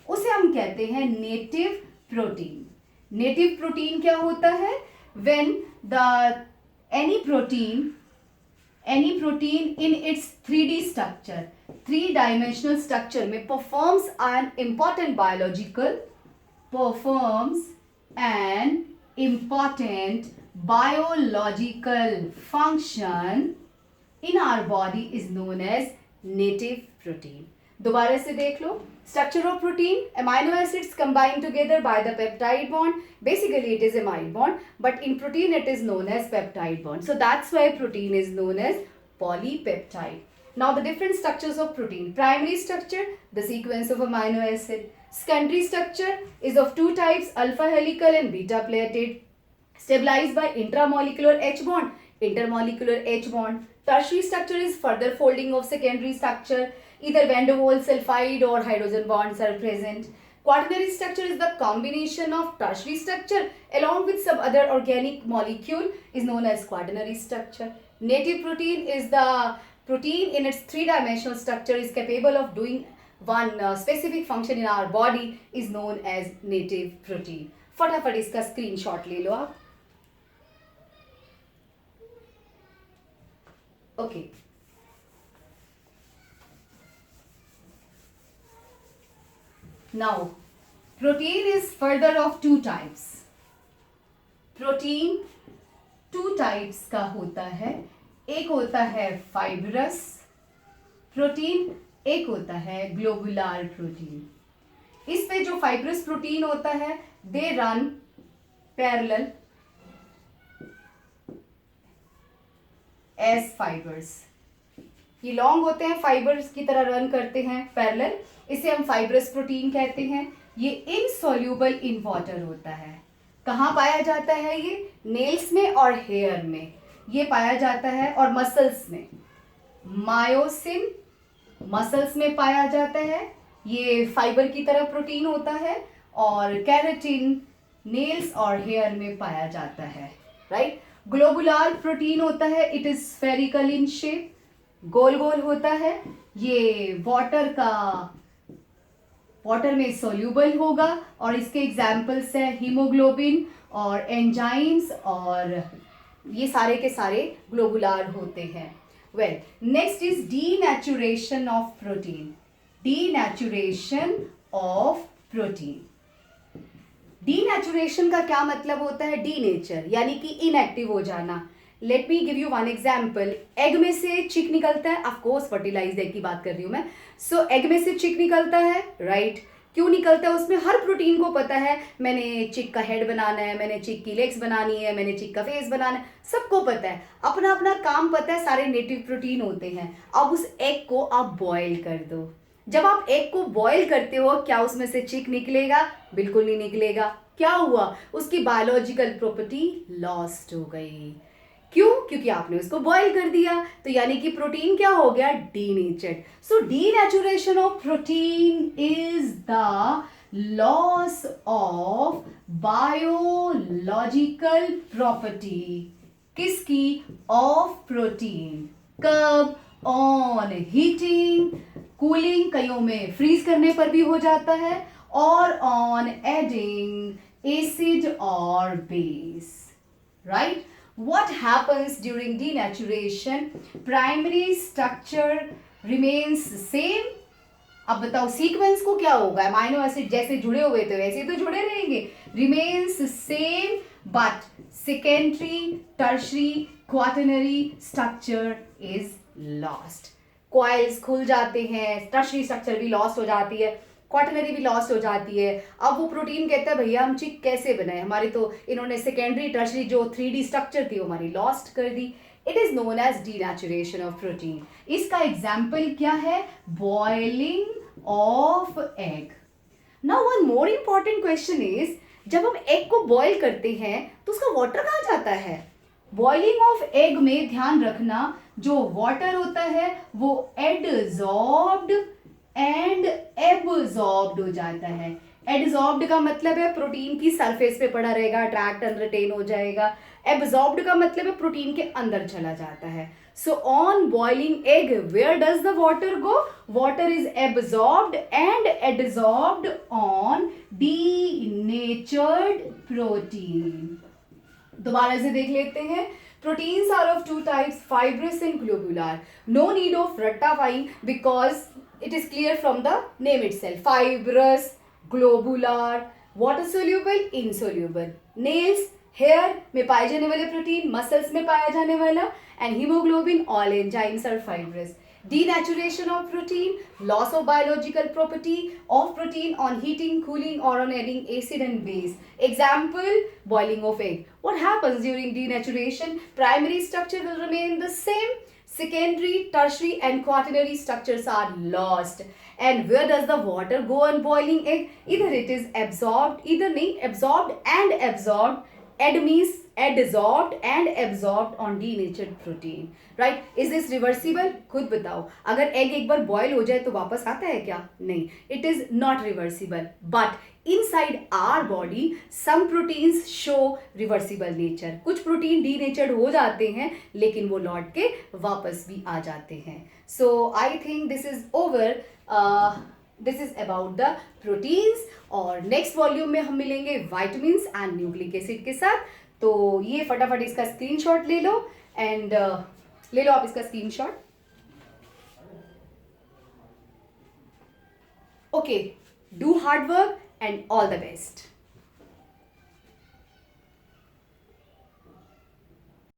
S1: उसे हम कहते हैं नेटिव प्रोटीन। नेटिव प्रोटीन क्या होता है, when the any protein in its 3D structure, 3 dimensional structure में performs an important biological function in our body is known as native protein। दोबारा से देख लो, Structure of protein, amino acids combined together by the peptide bond. Basically it is amide bond, but in protein it is known as peptide bond. So that's why protein is known as polypeptide. Now the different structures of protein. Primary structure, the sequence of amino acid. Secondary structure is of two types, alpha helical and beta plated, stabilized by intramolecular H bond, intermolecular H bond. Tertiary structure is further folding of secondary structure. Either van der Waals sulfide or hydrogen bonds are present. Quaternary structure is the combination of tertiary structure along with some other organic molecule is known as quaternary structure. Native protein is the protein in its three-dimensional structure is capable of doing one specific function in our body is known as native protein. फटाफट इसका screenshot ले लो आप. Okay. Now, protein is further of two types. Protein two types का होता है. एक होता है fibrous protein, एक होता है globular protein. इस पे जो fibrous protein होता है, they run parallel as fibers. ये लॉन्ग होते हैं, फाइबर्स की तरह रन करते हैं पैरेलल, इसे हम फाइब्रस प्रोटीन कहते हैं. ये इनसॉल्यूबल इन वाटर होता है. कहाँ पाया जाता है ये? नेल्स में और हेयर में ये पाया जाता है, और मसल्स में. मायोसिन मसल्स में पाया जाता है, ये फाइबर की तरह प्रोटीन होता है, और कैराटिन नेल्स और हेयर में पाया जाता है. राइट. ग्लोबुलर प्रोटीन होता है, it is spherical in shape, गोल गोल होता है. ये वाटर में सोल्यूबल होगा, और इसके एग्जाम्पल्स है हीमोग्लोबिन और एंजाइम्स, और ये सारे के सारे ग्लोबुलर होते हैं. Well, next is denaturation of protein. Denaturation of protein. Denaturation का क्या मतलब होता है? डीनेचर यानी कि इनएक्टिव हो जाना. Let me give you one example. Egg में से चिक निकलता है, ऑफ कोर्स फर्टिलाइज्ड एग की बात कर रही हूं मैं. सो एग में से चिक निकलता है, राइट. क्यों निकलता है? उसमें हर प्रोटीन को पता है मैंने चिक का हेड बनाना है, मैंने चिक की लेग्स बनानी है, मैंने चिक का फेस बनाना है. सबको पता है, अपना अपना काम पता है, सारे नेटिव प्रोटीन होते हैं. अब उस एग को आप बॉयल कर दो. जब आप एग को बॉयल करते हो, क्या उसमें से चिक निकलेगा? बिल्कुल नहीं निकलेगा. क्या हुआ? उसकी बायोलॉजिकल प्रॉपर्टी लॉस्ट हो गई. क्यों? क्योंकि आपने उसको बॉयल कर दिया. तो यानी कि प्रोटीन क्या हो गया? Denatured. So denaturation of protein is the loss of biological property. किसकी? Of protein. कब? ऑन हीटिंग, कूलिंग, कईयों में फ्रीज करने पर भी हो जाता है, और ऑन एडिंग एसिड और base. Right. What happens during denaturation? Primary structure remains same. अब बताओ सीक्वेंस को क्या होगा? अमाइनो एसिड जैसे जुड़े हुए थे वैसे तो जुड़े रहेंगे. Remains same, but secondary, tertiary, quaternary structure is lost. Coils खुल जाते हैं, tertiary structure भी lost हो जाती है, क्वाटरनरी भी लॉस्ट हो जाती है. अब वो प्रोटीन कहता है भैया हम चिक कैसे बनाए, हमारी तो इन्होंने सेकेंडरी टर्शरी जो 3D स्ट्रक्चर थी वो हमारी लॉस्ट कर दी. It is known as denaturation of protein. इसका एग्जाम्पल क्या है? Boiling of egg. Now one more important question is, जब हम एग को बॉयल करते हैं तो उसका वाटर कहाँ जाता है? बॉइलिंग ऑफ एग में ध्यान रखना, जो वाटर होता है वो एडजॉर्ब्ड एंड एब्जॉर्ब्ड हो जाता है. एडजॉर्ब्ड का मतलब है प्रोटीन की सरफेस पे पड़ा रहेगा, अट्रैक्ट एंड रिटेन हो जाएगा. एब्जॉर्ब्ड का मतलब है प्रोटीन के अंदर चला जाता है. So on boiling egg where does the water go? Water is absorbed and adsorbed on denatured protein. दोबारा से देख लेते हैं. Proteins are of two types, fibrous and globular. No need of ratifying because it is clear from the name itself. Fibrous, globular, water soluble, insoluble. Nails, hair में पाए जाने वाले protein, muscles में पाया जाने वाला, and hemoglobin, all enzymes are fibrous. Denaturation of protein, loss of biological property of protein on heating, cooling, or on adding acid and base. Example, boiling of egg. What happens during denaturation? Primary structure will remain the same. Secondary, tertiary, and quaternary structures are lost. And where does the water go on boiling egg? Either it is absorbed, either नहीं absorbed and absorbed. Ad means adsorbed and absorbed on denatured protein. Right? Is this reversible? खुद बताओ. अगर egg एक बार boil हो जाए तो वापस आता है क्या? नहीं. It is not reversible. But inside our body, some proteins show reversible nature. कुछ protein denatured हो जाते हैं लेकिन वो लौट के वापस भी आ जाते हैं. So I think this is over. This is about the proteins और नेक्स्ट वॉल्यूम में हम मिलेंगे वाइटामिन्स एंड न्यूक्लिक एसिड के साथ. तो ये फटाफट इसका स्क्रीनशॉट ले लो एंड ले लो आप इसका screenshot. Okay, do hard work and all the best.